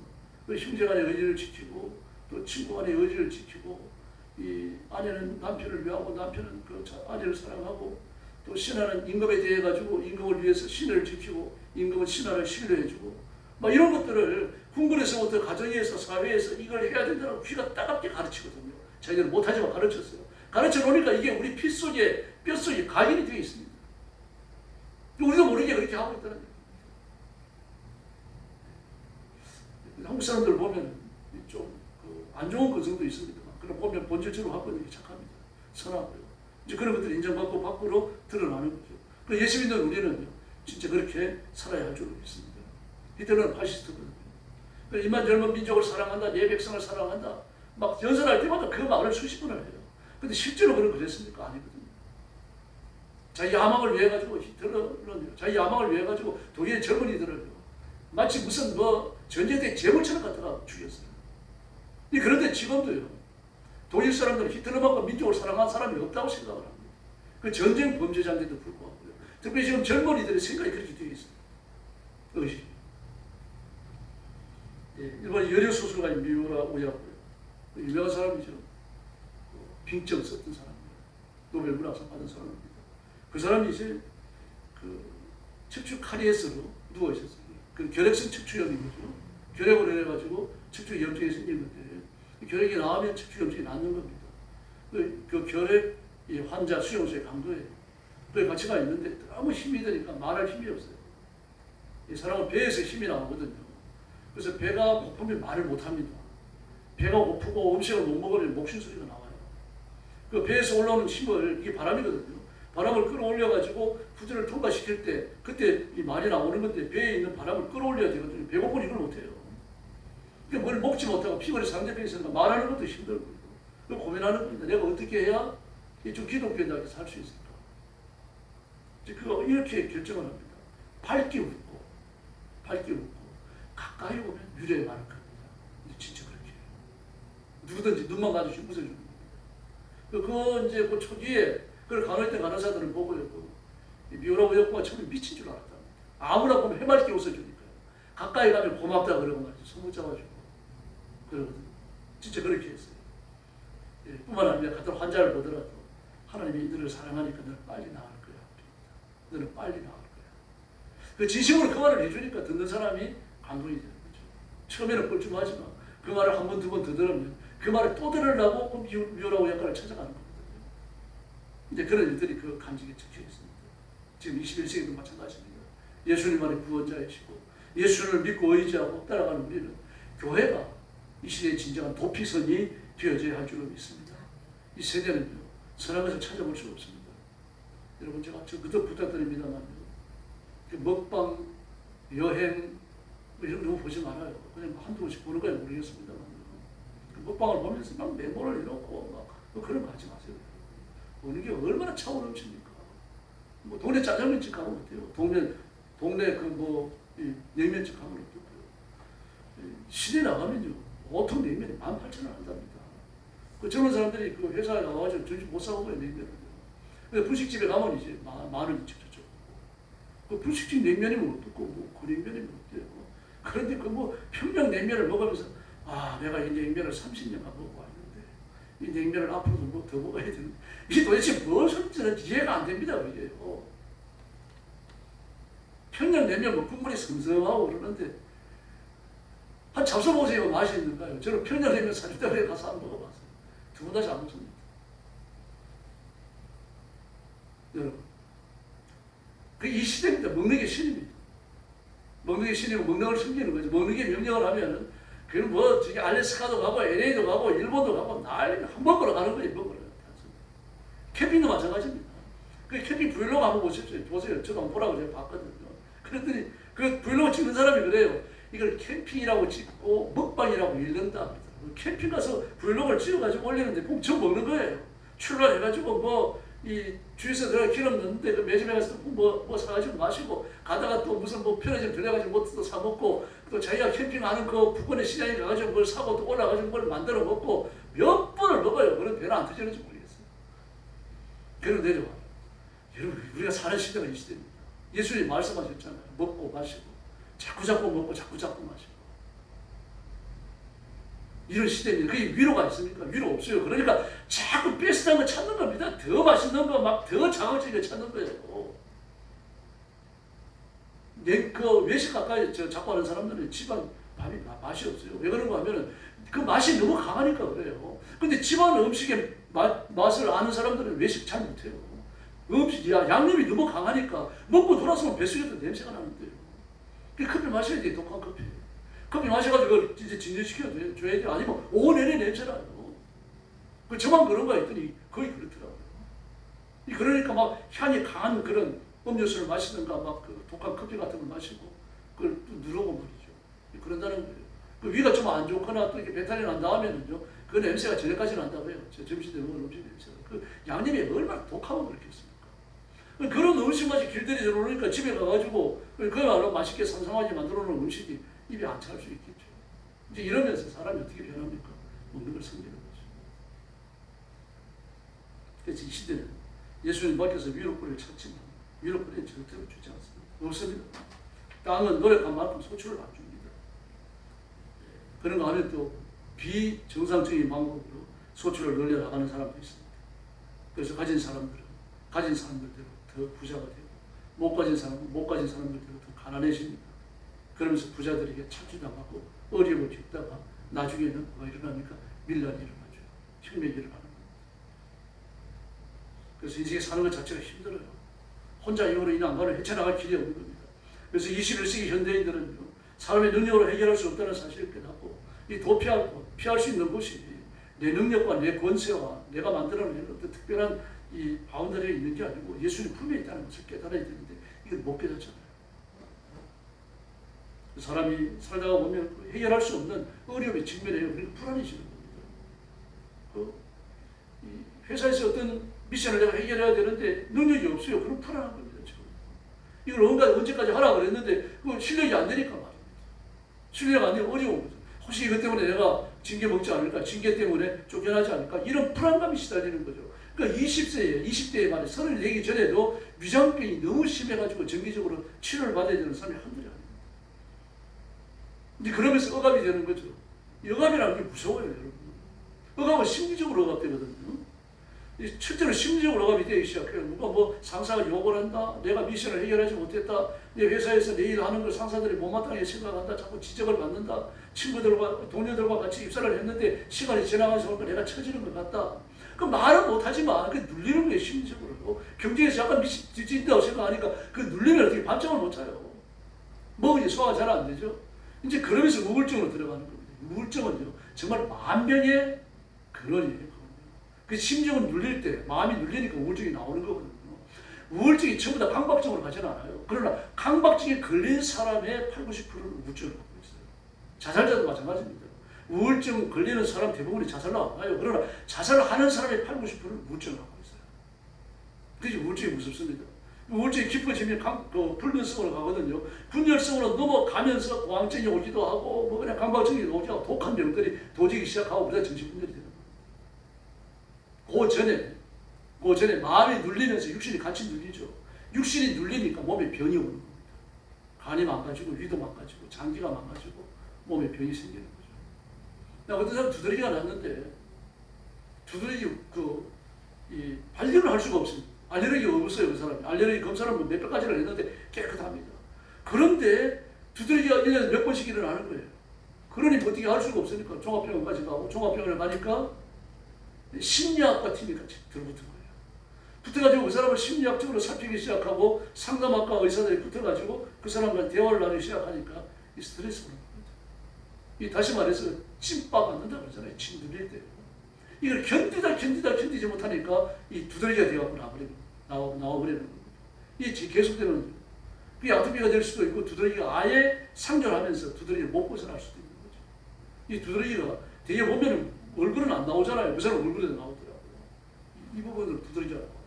형제간의 의지를 지키고 또 친구간의 의지를 지키고 이 아내는 남편을 위하고 남편은 그 아내를 사랑하고 또 신하는 임금에 대해 가지고 임금을 위해서 신을 지키고 임금은 신하를 신뢰해주고 막 이런 것들을 궁궐에서부터 가정에서 사회에서 이걸 해야 된다고 귀가 따갑게 가르치거든요. 자기들은 못하지만 가르쳤어요. 가르쳐 놓으니까 이게 우리 피 속에 뼈 속에 각인이 되어 있습니다. 우리도 모르게 그렇게 하고 있다는 거예요. 한국 사람들 보면 좀 안 좋은 것들도 있습니다. 그럼 보면 본질적으로 갖고 있는 게 착합니다. 선하고요. 이제 그런 것들을 인정받고 밖으로 드러나는 거죠. 그 예수 믿는 우리는요, 진짜 그렇게 살아야 할 줄로 믿습니다. 히틀러는 파시스트거든요. 이만 젊은 민족을 사랑한다, 내 백성을 사랑한다, 막 연설할 때마다 그 말을 수십 번을 해요. 근데 실제로 그랬습니까? 아니거든요. 자기 야망을 위해 가지고 히틀러는 자기 야망을 위해 가지고 독일의 젊은이들을 마치 무슨 전쟁 때 재물처럼 갖다가 죽였어요. 그런데 지금도요, 독일 사람들은 히틀러만큼 민족을 사랑한 사람이 없다고 생각을 합니다. 그 전쟁 범죄자인데도 불구하고요. 특별히 지금 젊은이들의 생각이 그렇게 되어 있어요. 의식이. 일본 여류 수술가인 미우라 우야고요. 유명한 사람이죠. 빙정 썼던 사람입니다. 노벨 문학상 받은 사람입니다. 그 사람이 이제 척추 카리에스로 누워 있었어요. 그 결핵성 척추염인 거죠. 결핵을 해가지고 척추 염증이 생긴 건데 결핵이 나오면 척추 염증이 낫는 겁니다. 그 결핵 환자 수용소에 간 거예요. 그 같이 가 있는데 너무 힘이 드니까 말할 힘이 없어요. 이 사람은 배에서 힘이 나오거든요. 그래서 배가 고프면 말을 못합니다. 배가 고프고 음식을 못 먹으면 목신 소리가 나와요. 그 배에서 올라오는 힘을, 이게 바람이거든요. 바람을 끌어올려가지고 부두를 통과시킬 때 그때 이 말이 나오는 건데, 배에 있는 바람을 끌어올려야 되거든요. 배고프면 이걸 못해요. 그러니까 뭘 먹지 못하고 피곤해 상대편에 있으니까 말하는 것도 힘들고, 그걸 고민하는 겁니다. 내가 어떻게 해야 좀 기독교인답게 살 수 있을까? 그거 이렇게 결정을 합니다. 밝게 웃고 가까이 오면 유래에 많을 겁니다. 진짜 그렇게 해요. 누구든지 눈만 마주치면 웃어주는 겁니다. 그거 이제 그 초기에 그걸 간호할 때 간호사들은 보고요. 미오라 우역부가 처음에 미친 줄 알았답니다. 아무나 보면 해맑게 웃어주니까요. 가까이 가면 고맙다 그러고 말이죠. 손 붙잡아주고 그러거든요. 진짜 그렇게 했어요. 예, 뿐만 아니라 같은 환자를 보더라도 하나님이 이들을 사랑하니까 너는 빨리 나을 거야. 너는 빨리 나을 거야. 그 진심으로 그 말을 해주니까 듣는 사람이 감동이 되는 거죠. 처음에는 뻘쭘하지만 그 말을 한 번, 두 번 더 들으면 그 말을 또 들으려고 미오라고 역할을 찾아가는 거거든요. 근데 그런 일들이 그 간직에 적혀 있습니다. 지금 21세기도 마찬가지입니다. 예수님만의 구원자이시고 예수를 믿고 의지하고 따라가는 우리는 교회가 이 시대의 진정한 도피선이 되어져야 할 줄로 믿습니다. 이 세대는요, 선한 것을 찾아볼 수 없습니다. 여러분, 제가 그저 부탁드립니다만, 먹방, 여행, 이런 거 너무 보지 말아요. 그냥 한두 번씩 보는 거야 모르겠습니다만. 먹방을 보면서 막 메모를 해놓고 막 그런 거 하지 마세요. 보는 게 얼마나 차고 넘칩니까? 뭐 동네 짜장면집 가면 어때요? 동네 냉면집 가면 어떨까요? 시내 나가면요, 보통 냉면이 18,000원 한답니다. 그 젊은 사람들이 그 회사에 나와가지고 점심 못 사고 가요, 냉면을. 근데 분식집에 가면 이제 만 원이 쳐. 그 분식집 냉면이면 어떻고, 그 냉면이면 어때요? 그런데 평양 냉면을 먹으면서, 내가 이 냉면을 30년간 먹고 왔는데, 이 냉면을 앞으로도 더 먹어야 되는데, 이게 도대체 무엇인지는 이해가 안 됩니다, 이게. 평양 냉면 국물이 섬섬하고 그러는데, 한 잡숴보세요. 맛이 있는가요? 저는 평양 냉면 사주대에 가서 안 먹어봤어요. 두 번 다시 안 먹습니다. 여러분, 이 시대입니다. 먹는 게 신입니다. 먹는 게 신이고 먹는 걸 숨기는 거죠. 먹는 게 명령을 하면은, 그건 저기 알래스카도 가고 LA도 가고 일본도 가고 난리면 한 번 걸어 가는 거예요. 먹으러. 캠핑도 마찬가지입니다. 그 캠핑 브이로그 한번 보세요. 저도 한번 보라고 제가 봤거든요. 그랬더니 그 브이로그 찍는 사람이 그래요. 이걸 캠핑이라고 찍고 먹방이라고 읽는다. 캠핑 가서 브이로그를 찍어가지고 올리는데 꼭 저 먹는 거예요. 출발해가지고 이 주유소 들어가 기름 넣는데 그 매점에 가서 뭐 사가지고 마시고 가다가 또 무슨 편의점 들려가지고 또 사 먹고 또 자기가 캠핑하는 그 부근의 시장에 가가지고 뭘 사고 또 올라가지고 뭘 만들어 먹고 몇 번을 먹어요. 그런 배는 안 터지는지 모르겠어요. 그리고 내려와요. 여러분, 우리가 사는 시대가 이 시대입니다. 예수님이 말씀하셨잖아요. 먹고 마시고 자꾸 먹고 자꾸 마시고 이런 시대입니다. 그게 위로가 있습니까? 위로 없어요. 그러니까 자꾸 비슷한 거 찾는 겁니다. 더 맛있는 거, 막 더 자극적인 거 찾는 거예요. 그 외식 가까이 자꾸 하는 사람들은 집안 밥이 맛이 없어요. 왜 그런가 하면은 그 맛이 너무 강하니까 그래요. 근데 집안 음식의 맛을 아는 사람들은 외식 잘 못해요. 양념이 너무 강하니까 먹고 돌아서면 뱃속에도 냄새가 나는데요. 커피 마셔야 돼, 독한 커피. 커피 마셔가지고 이제 진정시켜야 돼. 아니면 오내내 냄새 나요. 저만 그런 거 했더니 거의 그렇더라고요. 그러니까 막 향이 강한 그런 음료수를 마시든가 그 독한 커피 같은 걸 마시고 그걸 또 누르고 말이죠. 그런다는 거예요. 그 위가 좀 안 좋거나 또 이렇게 배탈이 난 다음에는요, 그 냄새가 저녁까지 난다고 해요. 점심 때 먹은 음식 냄새가. 그 양념이 얼마나 독하고 그렇겠습니까? 그런 음식 맛이 길들이 들어오니까 집에 가가지고 그야말로 맛있게 삼삼하게 만들어 놓은 음식이 입에 안 찰 수 있겠죠. 이제 이러면서 사람이 어떻게 변합니까? 먹는 걸 섬기는 거죠. 그래서 이 시대는 예수님 밖에서 위로거리를 찾지만 위로거리는 절대로 주지 않습니다. 없습니다. 땅은 노력한 만큼 소출을 안 줍니다. 그런 거 하면 또 비정상적인 방법으로 소출을 늘려나가는 사람도 있습니다. 그래서 가진 사람들대로 더 부자가 되고 못 가진 사람들대로 더 가난해집니다. 그러면서 부자들에게 착취당하고 어려움을 겪다가 나중에는 뭐가 일어납니까? 밀란이 일어나죠. 혁명이 일어나는 겁니다. 그래서 인생에 사는 것 자체가 힘들어요. 혼자 이거로 이 난관을 헤쳐나갈 길이 없는 겁니다. 그래서 21세기 현대인들은요, 사람의 능력으로 해결할 수 없다는 사실을 깨닫고 이 도피할 수 있는 곳이 내 능력과 내 권세와 내가 만들어낸 어떤 특별한 이 바운더리가 있는 게 아니고 예수님 품에 있다는 것을 깨달아야 되는데 이걸 못 깨닫잖아요. 사람이 살다가 보면 해결할 수 없는 어려움에 직면해요. 그러니까 불안해지는 겁니다. 이 회사에서 어떤 미션을 내가 해결해야 되는데 능력이 없어요. 그럼 불안한 겁니다. 지금. 이걸 언제까지 하라고 그랬는데 그건 실력이 안 되니까 말입니다. 실력 안 되면 어려운 거죠. 혹시 이것 때문에 내가 징계 먹지 않을까? 징계 때문에 쫓겨나지 않을까? 이런 불안감이 시달리는 거죠. 그러니까 20세에 말에 34기 전에도 위장병이 너무 심해가지고 정기적으로 치료를 받아야 되는 사람이 한둘이 아닙니다. 근데 그러면서 억압이 되는 거죠. 이 억압이라는 게 무서워요, 여러분. 억압은 심리적으로 억압되거든요. 실제로 심리적으로 억압이 되기 시작해요. 누가 뭐 상사가 욕을 한다, 내가 미션을 해결하지 못했다, 내 회사에서 내 일 하는 걸 상사들이 못마땅하게 생각한다, 자꾸 지적을 받는다, 친구들과 동료들과 같이 입사를 했는데 시간이 지나가면서 보니까 내가 처지는 것 같다. 그 말은 못하지만 그 눌리는 거예요, 심리적으로. 경쟁에서 약간 미친다고 생각하니까 그 눌리면 어떻게 밤잠을 못 자요. 먹으니 소화가 잘 안 되죠. 이제 그러면서 우울증으로 들어가는 겁니다. 우울증은요, 정말 만병의 근원이에요. 그 심정을 눌릴 때, 마음이 눌리니까 우울증이 나오는 거거든요. 우울증이 전부 다 강박증으로 가지는 않아요. 그러나 강박증에 걸린 사람의 80, 90%는 우울증을 갖고 있어요. 자살자도 마찬가지입니다. 우울증 걸리는 사람 대부분이 자살로 안 가요. 그러나 자살하는 사람의 80, 90%는 우울증을 갖고 있어요. 그래서 우울증이 무섭습니다. 우울증이 깊어지면 불면증으로 가거든요. 분열성으로 넘어가면서 공황증이 오기도 하고, 뭐 그냥 강박증이 오기도 하고, 독한 병들이 도지기 시작하고, 우리가 정신분열이 되는 거예요. 그 전에 마음이 눌리면서 육신이 같이 눌리죠. 육신이 눌리니까 몸에 병이 오는 겁니다. 간이 망가지고, 위도 망가지고, 장기가 망가지고, 몸에 병이 생기는 거죠. 나 어떤 사람 두드러기가 났는데, 두드러기 발견을 할 수가 없습니다. 알레르기가 없어요, 그 사람이. 알레르기 검사를 몇백 가지를 했는데 깨끗합니다. 그런데 두드러기가 1년에 몇 번씩 일어나는 거예요. 그러니 어떻게 할 수가 없으니까 종합병원까지 가고, 종합병원에 가니까 심리학과 팀이 같이 들어붙은 거예요. 붙어가지고 그 사람을 심리학적으로 살피기 시작하고, 상담학과 의사들이 붙어가지고 그 사람과 대화를 나누기 시작하니까 이 스트레스가 오는 겁니다. 이 다시 말해서 찐빠 받는다고 그러잖아요. 침 눌릴 때. 이걸 견디지 못하니까 이 두드러기가 되어가고 나와버리는 겁니다. 이게 계속되는 거죠. 그게 아토피가 될 수도 있고, 두드러기가 아예 상존하면서 두드러기를 못 벗어날 수도 있는 거죠. 이 두드러기가 되게 보면 얼굴은 안 나오잖아요. 그 사람 얼굴에도 나오더라고요. 이 부분을 두드러기라고 해요.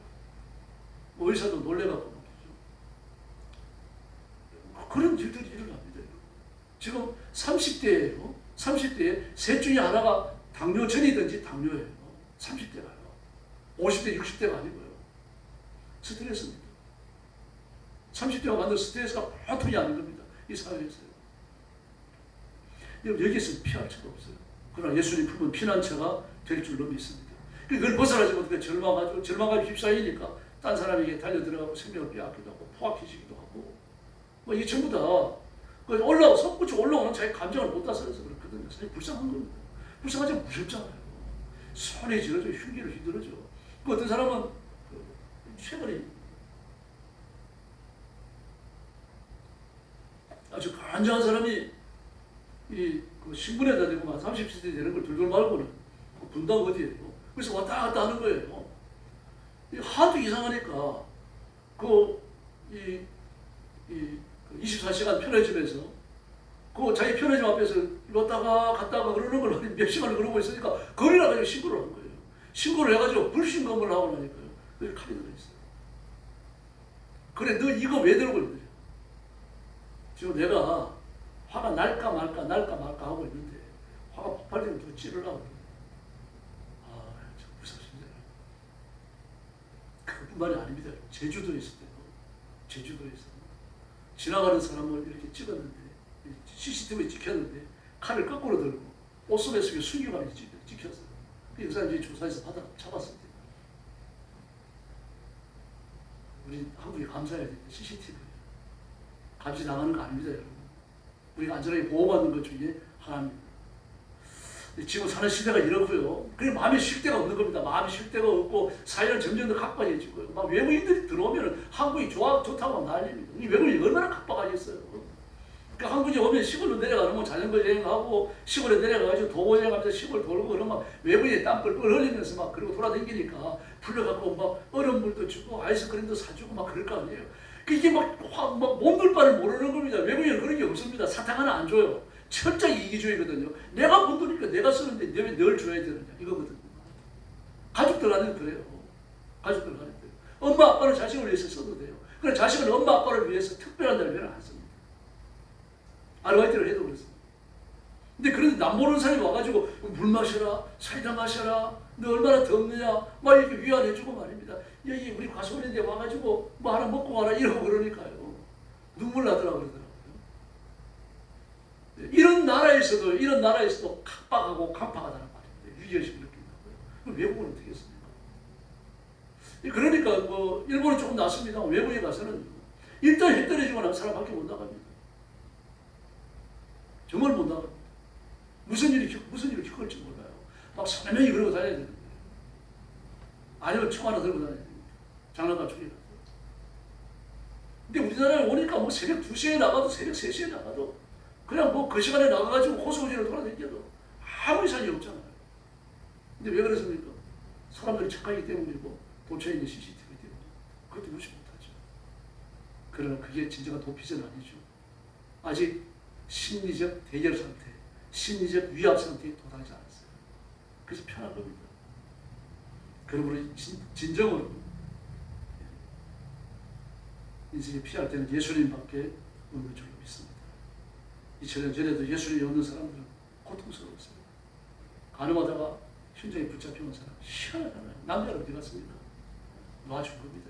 의사도 놀래갖고 말이죠. 그런 일들이 일어납니다. 지금 30대예요. 30대에 셋 중에 하나가 당뇨전이든지 당뇨예요. 30대가요. 50대, 60대가 아니고요. 스트레스입니다. 30대가 만든 스트레스가 보통이 아닌 겁니다. 이 사회에서요. 여기에서 피할 수가 없어요. 그러나 예수님 품은 피난처가 될 줄로 믿습니다. 그걸 벗어나지 못해 절망하고 휩싸이니까 딴 사람에게 달려들어가고 생명을 빼앗기도 하고 포악해지기도 하고, 뭐 이게 전부 다 솟구쳐 올라오는 자기 감정을 못 다스려서 그렇거든요. 사실 불쌍한 겁니다. 불쌍하지만 무섭잖아요. 손에 쥐어져, 흉기를 휘두르죠. 그 어떤 사람은 최근에 아주 간절한 사람이 그 신분에다 대고 30세 되는 걸 둘둘 말고는 분당 어디에요? 그래서 왔다 갔다 하는 거예요. 하도 이상하니까 24시간 편의점에서 자기 편의점 앞에서 왔다가 갔다가 그러는 걸 몇 시간을 그러고 있으니까 거리 나가지고 신고를 한 거예요. 신고를 해가지고 불신검을 하고 나니까요. 여기 칼이 들어있어요. 그래, 너 이거 왜 들고 있느냐? 지금 내가 화가 날까 말까 하고 있는데 화가 폭발되면 또 찌르려고. 참 무섭습니다. 그뿐만이 아닙니다. 제주도에서 지나가는 사람을 이렇게 찍었는데, CCTV에 찍혔는데 칼을 거꾸로 들고 옷소매 속에 순기관이 찍혔어요. 그 사람들이 조사해서 잡았습니다. 우리 한국에 감사해야 됩니다. CCTV 감시 당하는 거 아닙니다, 여러분. 우리가 안전하게 보호받는 것 중에 하나입니다. 지금 사는 시대가 이렇고요. 그게 마음에 쉴 데가 없는 겁니다. 마음에 쉴 데가 없고 사회는 점점 더 각박해지고요. 막 외국인들이 들어오면 한국이 좋다고 난립니다. 이 외국인이 얼마나 각박하겠어요. 그 한 분이 오면 시골로 내려가면 자전거 여행하고 시골에 내려가가지고 도보 여행하면서 시골 돌고 그러면 외부에 땀 뻘뻘 흘리면서 막 그러고 돌아다니니까 불러갖고 막 얼음물도 주고 아이스크림도 사주고 막 그럴 거 아니에요. 이게 막 몸둘 바를 모르는 겁니다. 외국에는 그런 게 없습니다. 사탕 하나 안 줘요. 철저히 이기주의거든요. 내가 번 돈이니까 내가 쓰는데 왜 널 줘야 되느냐 이거거든요. 가족들한테는 그래요. 가족들한테. 엄마 아빠는 자식을 위해서 써도 돼요. 그래 자식은 엄마 아빠를 위해서 특별한 날에는 안 씁니다. 아르바이트를 해도 그렇습니다. 근데 그런데 남 모르는 사람이 와가지고 물 마셔라, 사이다 마셔라, 너 얼마나 덥느냐, 막 이렇게 위안해주고 말입니다. 여기 우리 과수원인데 와가지고 뭐 하나 먹고 가라 이러고 그러니까요. 눈물 나더라고 그러더라고요. 이런 나라에서도 각박하고 강팍하다는 말입니다. 위기의식을 느낀다고요. 그럼 외국은 어떻게 했습니까? 그러니까 뭐 일본은 조금 낫습니다. 외국에 가서는 일단 해 떨어지고 나면 사람밖에 못 나갑니다. 정말 못 나갑니다. 무슨 일이 겪을지 몰라요. 막 사명이 그러고 다녀야 되는데 아니면 총 하나 들고 다녀야 됩니다. 장난감 총이라도. 근데 우리나라에 오니까 뭐 새벽 2시에 나가도 새벽 3시에 나가도 그냥 뭐 그 시간에 나가가지고 호수구지를 돌아다녀도 아무 이상이 없잖아요. 근데 왜 그렇습니까? 사람들이 착하기 때문이고 도처에 있는 CCTV 때문에 그것도 무시 못하죠. 그러나 그게 진정한 도피는 아니죠. 아직 심리적 대결 상태, 심리적 위압 상태에 도달하지 않았어요. 그래서 편한 겁니다. 그러므로 진정으로 인생에 피할 때는 예수님밖에 없는 줄로 믿습니다. 2000년 전에도 예수님이 없는 사람들은 고통스러웠어요. 가늠하다가 현장에 붙잡혀온 사람 희한하잖아요. 남자를 어디 갔습니다. 놔준 겁니다.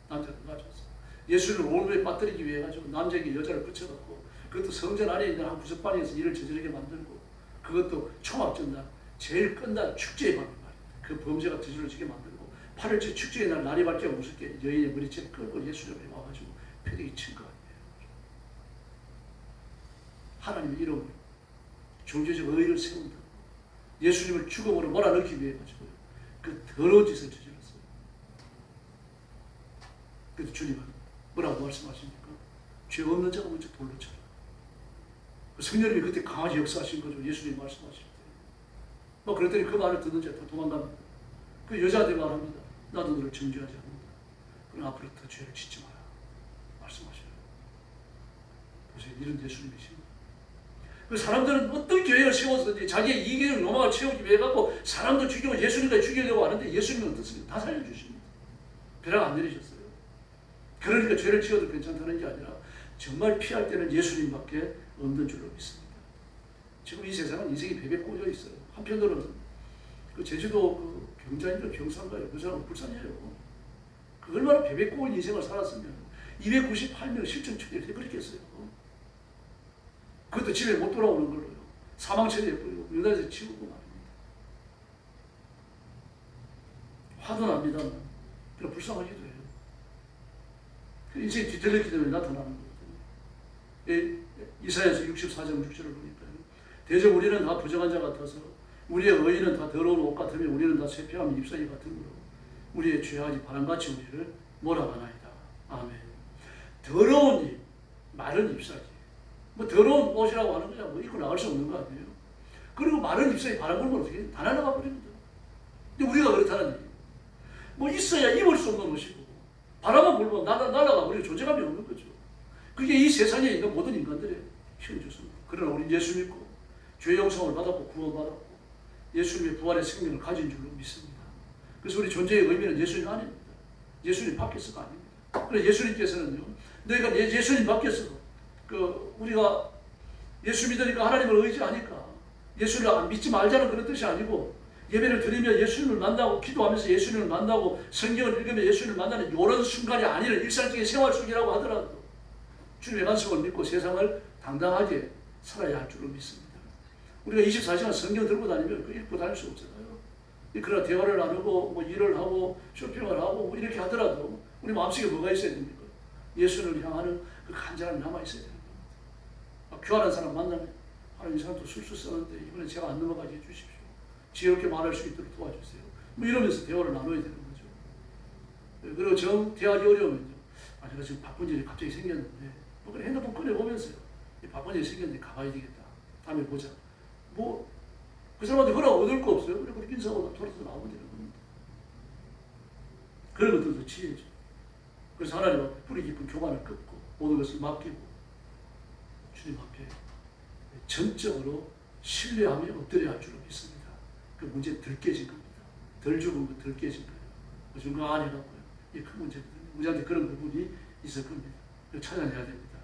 남자를 놔줬어요. 예수님을 올무에 빠뜨리기 위해 가지고 남자에게 여자를 붙여갖고 그것도 성전 안에 있는 한 구석방에서 일을 저지르게 만들고 그것도 초막전날 제일 끝난 축제의 밤에 그 범죄가 저지러지게 만들고 8일째 축제의 날 날이 밝게 무섭게 여인의 머리채를 끌고 예수님을 와가지고 패대기 친 거 아니에요. 하나님의 이름으로 종교적 의의를 세운다고 예수님을 죽음으로 몰아넣기 위해 가지고 그 더러운 짓을 저질렀어요. 그래서 주님은 뭐라고 말씀하십니까? 죄 없는 자가 먼저 돌로 쳐라. 성령님이 그때 강하게 역사하신 거죠. 예수님이 말씀하실 때. 뭐 그랬더니 그 말을 듣는 자가 다 도망갑니다. 그 여자한테 말합니다. 나도 너를 정죄하지 않는다. 그럼 앞으로부터 죄를 짓지 마라. 말씀하셔요. 보세요. 이런 예수님이십니다. 그 사람들은 어떤 계획을 세워서든지 자기의 이기적 욕망을 채우기 위해 갖고 사람도 죽이고 예수님까지 죽이려고 하는데 예수님은 어떻습니까? 다 살려주십니다. 벼락 안 내리셨어요. 그러니까 죄를 지어도 괜찮다는 게 아니라 정말 피할 때는 예수님밖에 없는 줄로 믿습니다. 지금 이 세상은 인생이 베베 꽂혀 있어요. 한편으로는 그 제주도 그 경자인가 경상가요. 그 사람은 불쌍해요. 그 얼마나 베베 꽂은 인생을 살았으면 298명 실종 추리를 해버렸겠어요. 그것도 집에 못 돌아오는 걸로요. 사망 처리해 버리고 유다에서 치우고 말입니다. 화도 납니다만 그냥 불쌍하기도 해요. 그 인생이 뒤틀렸기 때문에 나타나는 거거든요. 이사야서 64장 6절을 보니까요. 대저 우리는 다 부정한 자 같아서 우리의 의인은 다 더러운 옷 같으며 우리는 다 쇠폐하면 잎사귀 같으므로 우리의 죄악이 바람같이 우리를 몰아가나이다. 아멘. 더러운 잎, 마른 잎사귀. 뭐 더러운 옷이라고 하는 거야. 뭐 입고 나갈 수 없는 거 아니에요. 그리고 마른 잎사귀 바람 불면 어떻게 해? 다 날아가 버립니다. 근데 우리가 그렇다는 얘기예요. 뭐 있어야 입을 수 없는 옷이고 바람만 불면 날아가 우리가 존재감이 없는 거죠. 그게 이 세상에 있는 모든 인간들의 현주소입니다. 그러나 우리는 예수 믿고 죄 용서를 받았고 구원받았고 예수님의 부활의 생명을 가진 줄로 믿습니다. 그래서 우리 존재의 의미는 예수님 안입니다. 예수님 밖에서가 아닙니다. 그래서 예수님께서는요, 너희가 예수님 밖에서 우리가 예수 믿으니까 하나님을 의지하니까 예수를 믿지 말자는 그런 뜻이 아니고 예배를 드리며 예수님을 만나고 기도하면서 예수님을 만나고 성경을 읽으며 예수님을 만나는 이런 순간이 아니라 일상적인 생활 속이라고 하더라도 주님의 간섭을 믿고 세상을 당당하게 살아야 할 줄로 믿습니다. 우리가 24시간 성경 들고 다니면 그 읽고 다닐 수 없잖아요. 그러나 대화를 나누고 뭐 일을 하고 쇼핑을 하고 뭐 이렇게 하더라도 우리 마음속에 뭐가 있어야 됩니까? 예수님을 향하는 그 간절함이 남아있어야 됩니다. 교활한 사람 만나면 이 사람도 술술 쓰는데 이번에 제가 안 넘어가게 해주십시오. 지혜롭게 말할 수 있도록 도와주세요. 뭐 이러면서 대화를 나눠야 되는 거죠. 그리고 대화하기 어려우면요. 제가 지금 바쁜 일이 갑자기 생겼는데 뭐 그냥 핸드폰 꺼내보면서요. 바쁜 일이 생겼는데 가봐야 되겠다. 다음에 보자. 뭐 그 사람한테 허락 얻을 거 없어요. 그리고 인사하고 돌아서 나오면 되는 겁니다. 그런 것들도 지혜죠. 그래서 하나님 앞에 뿌리 깊은 교만을 끊고 모든 것을 맡기고 주님 앞에 전적으로 신뢰하며 엎드려야 할 줄로 믿습니다. 그 문제 덜 깨진 겁니다. 덜 죽은 거 덜 깨진 거예요. 요즘 그거 아니라고요. 이게 큰 문제거든요. 우리한테 그런 부분이 있을 겁니다. 그걸 찾아내야 됩니다.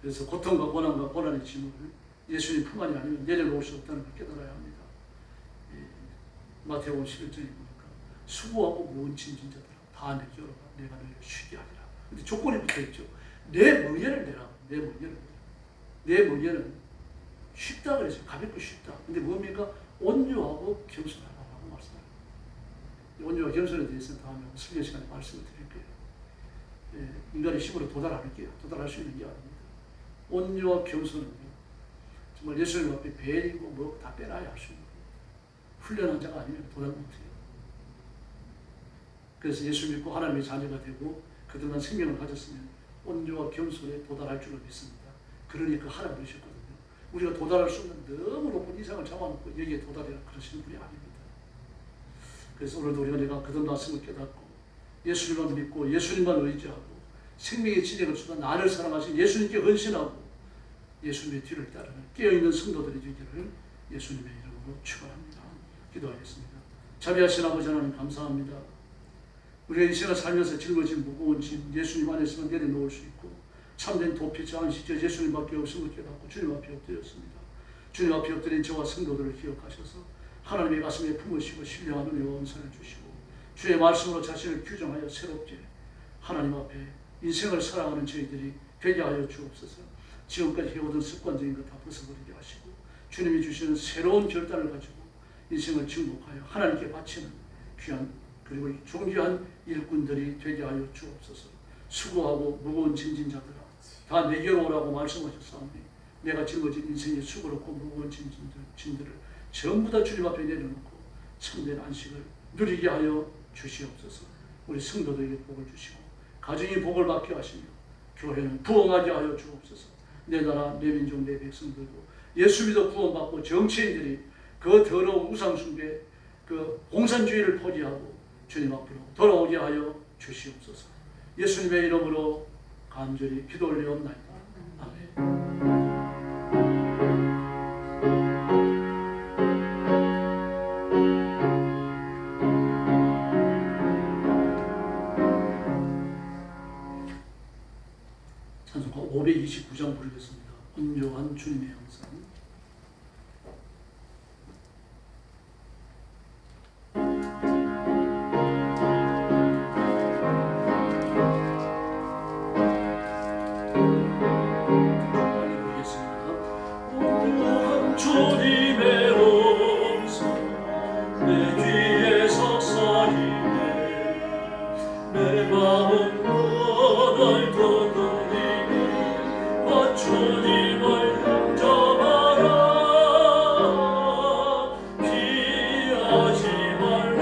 그래서 고통과 고난과 고난의 짐을 예수님 품 안이 아니면 내려놓을 수 없다는 걸 깨달아야 합니다. 마태복음 11장에 보니까 수고하고 무거운 짐진 자들아 다 내게 오라 내가 너희를 쉬게 하리라. 근데 조건이 붙어있죠. 내 멍에를 내라. 내 멍에를 내라. 내 멍에는 쉽다 그래서 가볍고 쉽다. 근데 뭡니까? 온유하고 겸손하라고 말씀합니다. 온유와 겸손에 대해서는 다음에 설교 시간에 말씀을 드릴 거예요. 인간의 힘으로 도달할 수 있는 게 아닙니다. 온유와 겸손은 정말 예수님 앞에 배리고 뭐 다 빼놔야 할 수 있는 거예요. 훈련한 자가 아니면 도달 못해요. 그래서 예수 믿고 하나님의 자녀가 되고 그들만 생명을 가졌으면 온유와 겸손에 도달할 줄로 믿습니다. 그러니까 하라 그러셨거든요. 우리가 도달할 수 없는 너무 높은 이상을 잡아놓고 여기에 도달해라 그러시는 분이 아닙니다. 그래서 오늘도 우리가 내가 그런 말씀을 깨닫고 예수님만 믿고 예수님만 의지하고 생명의 진액을 주다 나를 사랑하신 예수님께 헌신하고 예수님의 뒤를 따르는 깨어있는 성도들이 되기를 예수님의 이름으로 축원합니다. 기도하겠습니다. 자비하신 아버지 하나님 감사합니다. 우리가 인생을 살면서 짊어진 무거운 짐 예수님 안에서만 내려놓을 수 있고 참된 도피자 안식처 예수님밖에 없음을 깨닫고 주님 앞에 엎드렸습니다. 주님 앞에 엎드린 저와 성도들을 기억하셔서 하나님의 가슴에 품으시고 신령한 은혜와 은사를 주시고 주의 말씀으로 자신을 규정하여 새롭게 하나님 앞에 인생을 살아가는 저희들이 되게 하여 주옵소서. 지금까지 해오던 습관적인 것 다 벗어버리게 하시고 주님이 주시는 새로운 결단을 가지고 인생을 증복하여 하나님께 바치는 귀한 그리고 존귀한 일꾼들이 되게 하여 주옵소서. 수고하고 무거운 짐진 자들아 다 내게로 오라고 말씀하셨사오니 내가 짊어진 인생의 수고롭고 무거운 짐들을 전부 다 주님 앞에 내려놓고 참된 안식을 누리게 하여 주시옵소서. 우리 성도들에게 복을 주시고 가정이 복을 받게 하시며 교회는 부흥하게 하여 주옵소서. 내 나라 내 민족 내 백성들도 예수 믿어 구원받고 정치인들이 그 더러운 우상숭배 그 공산주의를 포기하고 주님 앞으로 돌아오게 하여 주시옵소서. 예수님의 이름으로 간절히 기도 올리옵나이다. 아멘. 찬송가 529장 부르겠습니다. 온유한 주님의 형상. 주님의 음성 내 귀에 섰사이네 내 마음 너를 두드리니 주님을 영접하라 피하지 말라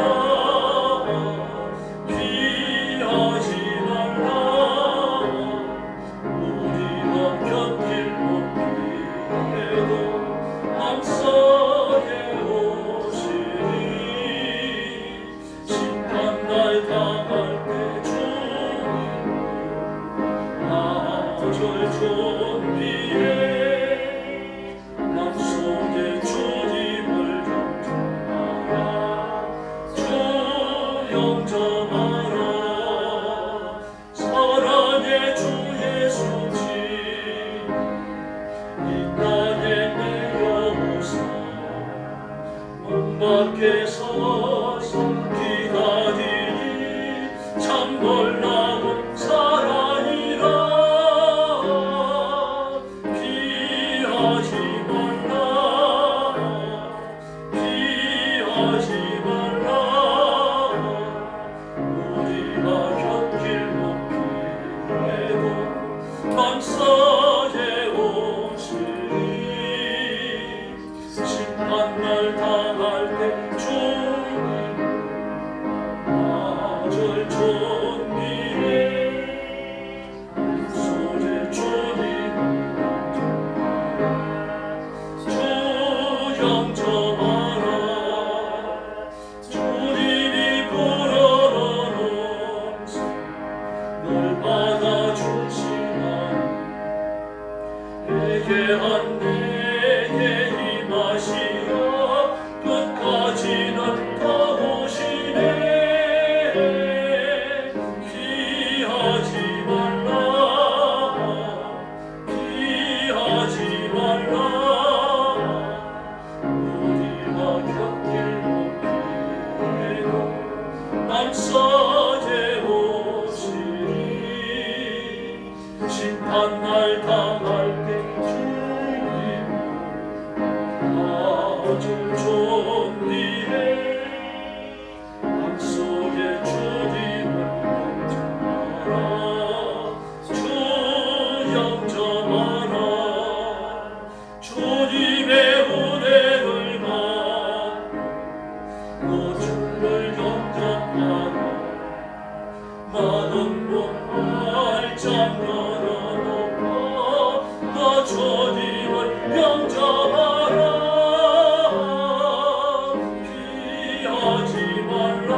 피하지 말라 우리가 곁길 못 피해도 앞서게 오시니 심판날 당할 때 주님 나를 준비해 맘속에 주님을 영접하라 주 영접하라 사랑의 주 예수님 이 땅에 내려오사 문 밖에 서서 기다리니 참 놀라운 사랑이라 피하지 말라 피하지 말라 우리가 곁길 못 피해도 감싸게 오시니 심판날 당할 때 주 젖을 존비해 맘속에 주님을 영접하라 주 영접하라 주님의 은혜를 받고 주를 영접하라 많은 문 활짝 열어놓고 너 주님을 영접하라 피하지 말라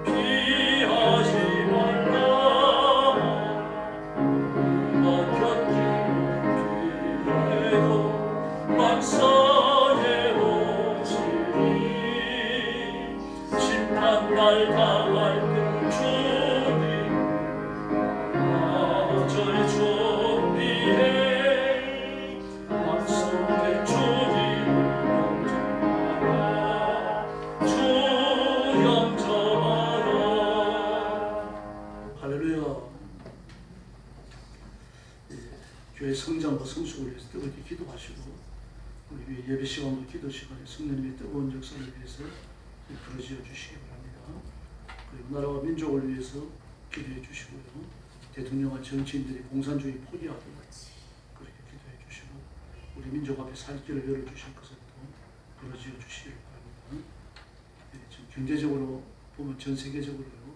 피하지 말라 막혔기 피해도 막상에 오시리 심판날 당할 때 주님 절 준비해 맘속에 주님 영접하라 주 영접하라. 할렐루야. 예, 교회 성장과 성숙을 위해서 뜨겁게 기도하시고 우리 위해 예배 시간과 기도 시간에 성령님의 뜨거운 역사를 위해서 부르짖어 주시기 바랍니다. 그리고 나라와 민족을 위해서 기도해 주시고요. 대통령과 정치인들이 공산주의 포기하도록 그렇게 기도해 주시고 우리 민족 앞에 살 길을 열어주실 것을 또 부르짖어 주시기 바랍니다. 예, 지금 경제적으로 보면 전 세계적으로요.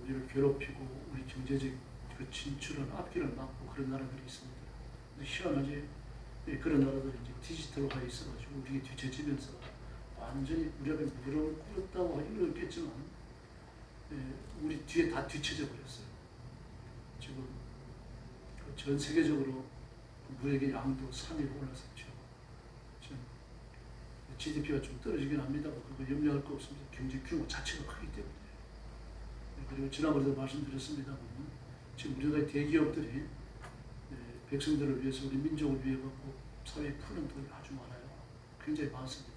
우리를 괴롭히고 우리 경제적 그 진출은 앞길을 막고 그런 나라들이 있습니다. 근데 희한하지 그런 나라들이 이제 디지털화가 있어가지고 우리가 뒤처지면서 완전히 우리 앞에 무릎을 꿇었다고 하기 어렵겠지만 우리 뒤에 다 뒤쳐져 버렸어요. 지금 전 세계적으로 무역의 양도 3위로 올라섰죠. 지금 GDP가 좀 떨어지긴 합니다만 그거 염려할 거 없습니다. 경제 규모 자체가 크기 때문에. 그리고 지난번에도 말씀드렸습니다만 지금 우리나라 대기업들이 백성들을 위해서 우리 민족을 위해 갖고 사회에 푸는 돈이 아주 많아요. 굉장히 많습니다.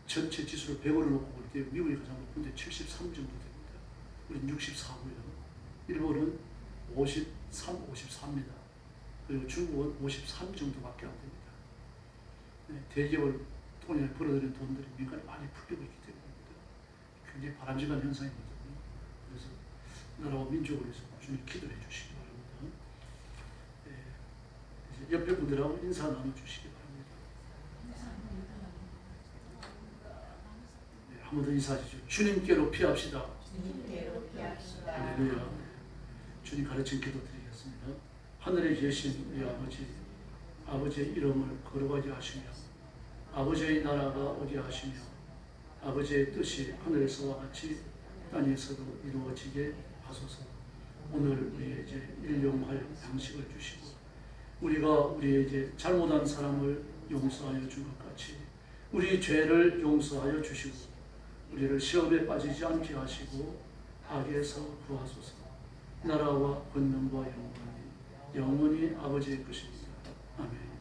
전체 지수를 100으로 놓고 볼 때 미국이 가장 높은데 73 정도 됩니다. 우리는 64고요. 일본은 53, 54입니다. 그리고 중국은 53 정도밖에 안 됩니다. 대기업을 통해 벌어들인 돈들이 민간에 많이 풀리고 있기 때문입니다. 굉장히 바람직한 현상이거든요. 그래서 나라와 민족을 위해서 꾸준히 기도해 주시기 바랍니다. 이제 옆에 분들하고 인사 나눠주시기 바랍니다. 한 번 더 인사하시죠. 주님께로 피합시다. 주님께로 피합시다. 할렐루야. 주님 가르친 기도 드리겠습니다. 하늘에 계신 우리 아버지, 아버지의 이름을 거룩하게 하시며 아버지의 나라가 오게 하시며 아버지의 뜻이 하늘에서와 같이 땅에서도 이루어지게 하소서. 오늘 우리에게 일용할 양식을 주시고 우리가 우리에게 잘못한 사람을 용서하여 준 것 같이 우리 죄를 용서하여 주시고 우리를 시험에 빠지지 않게 하시고 악에서 구하소서. 나라와 권능과 영광이 영원히 아버지의 것입니다. 아멘.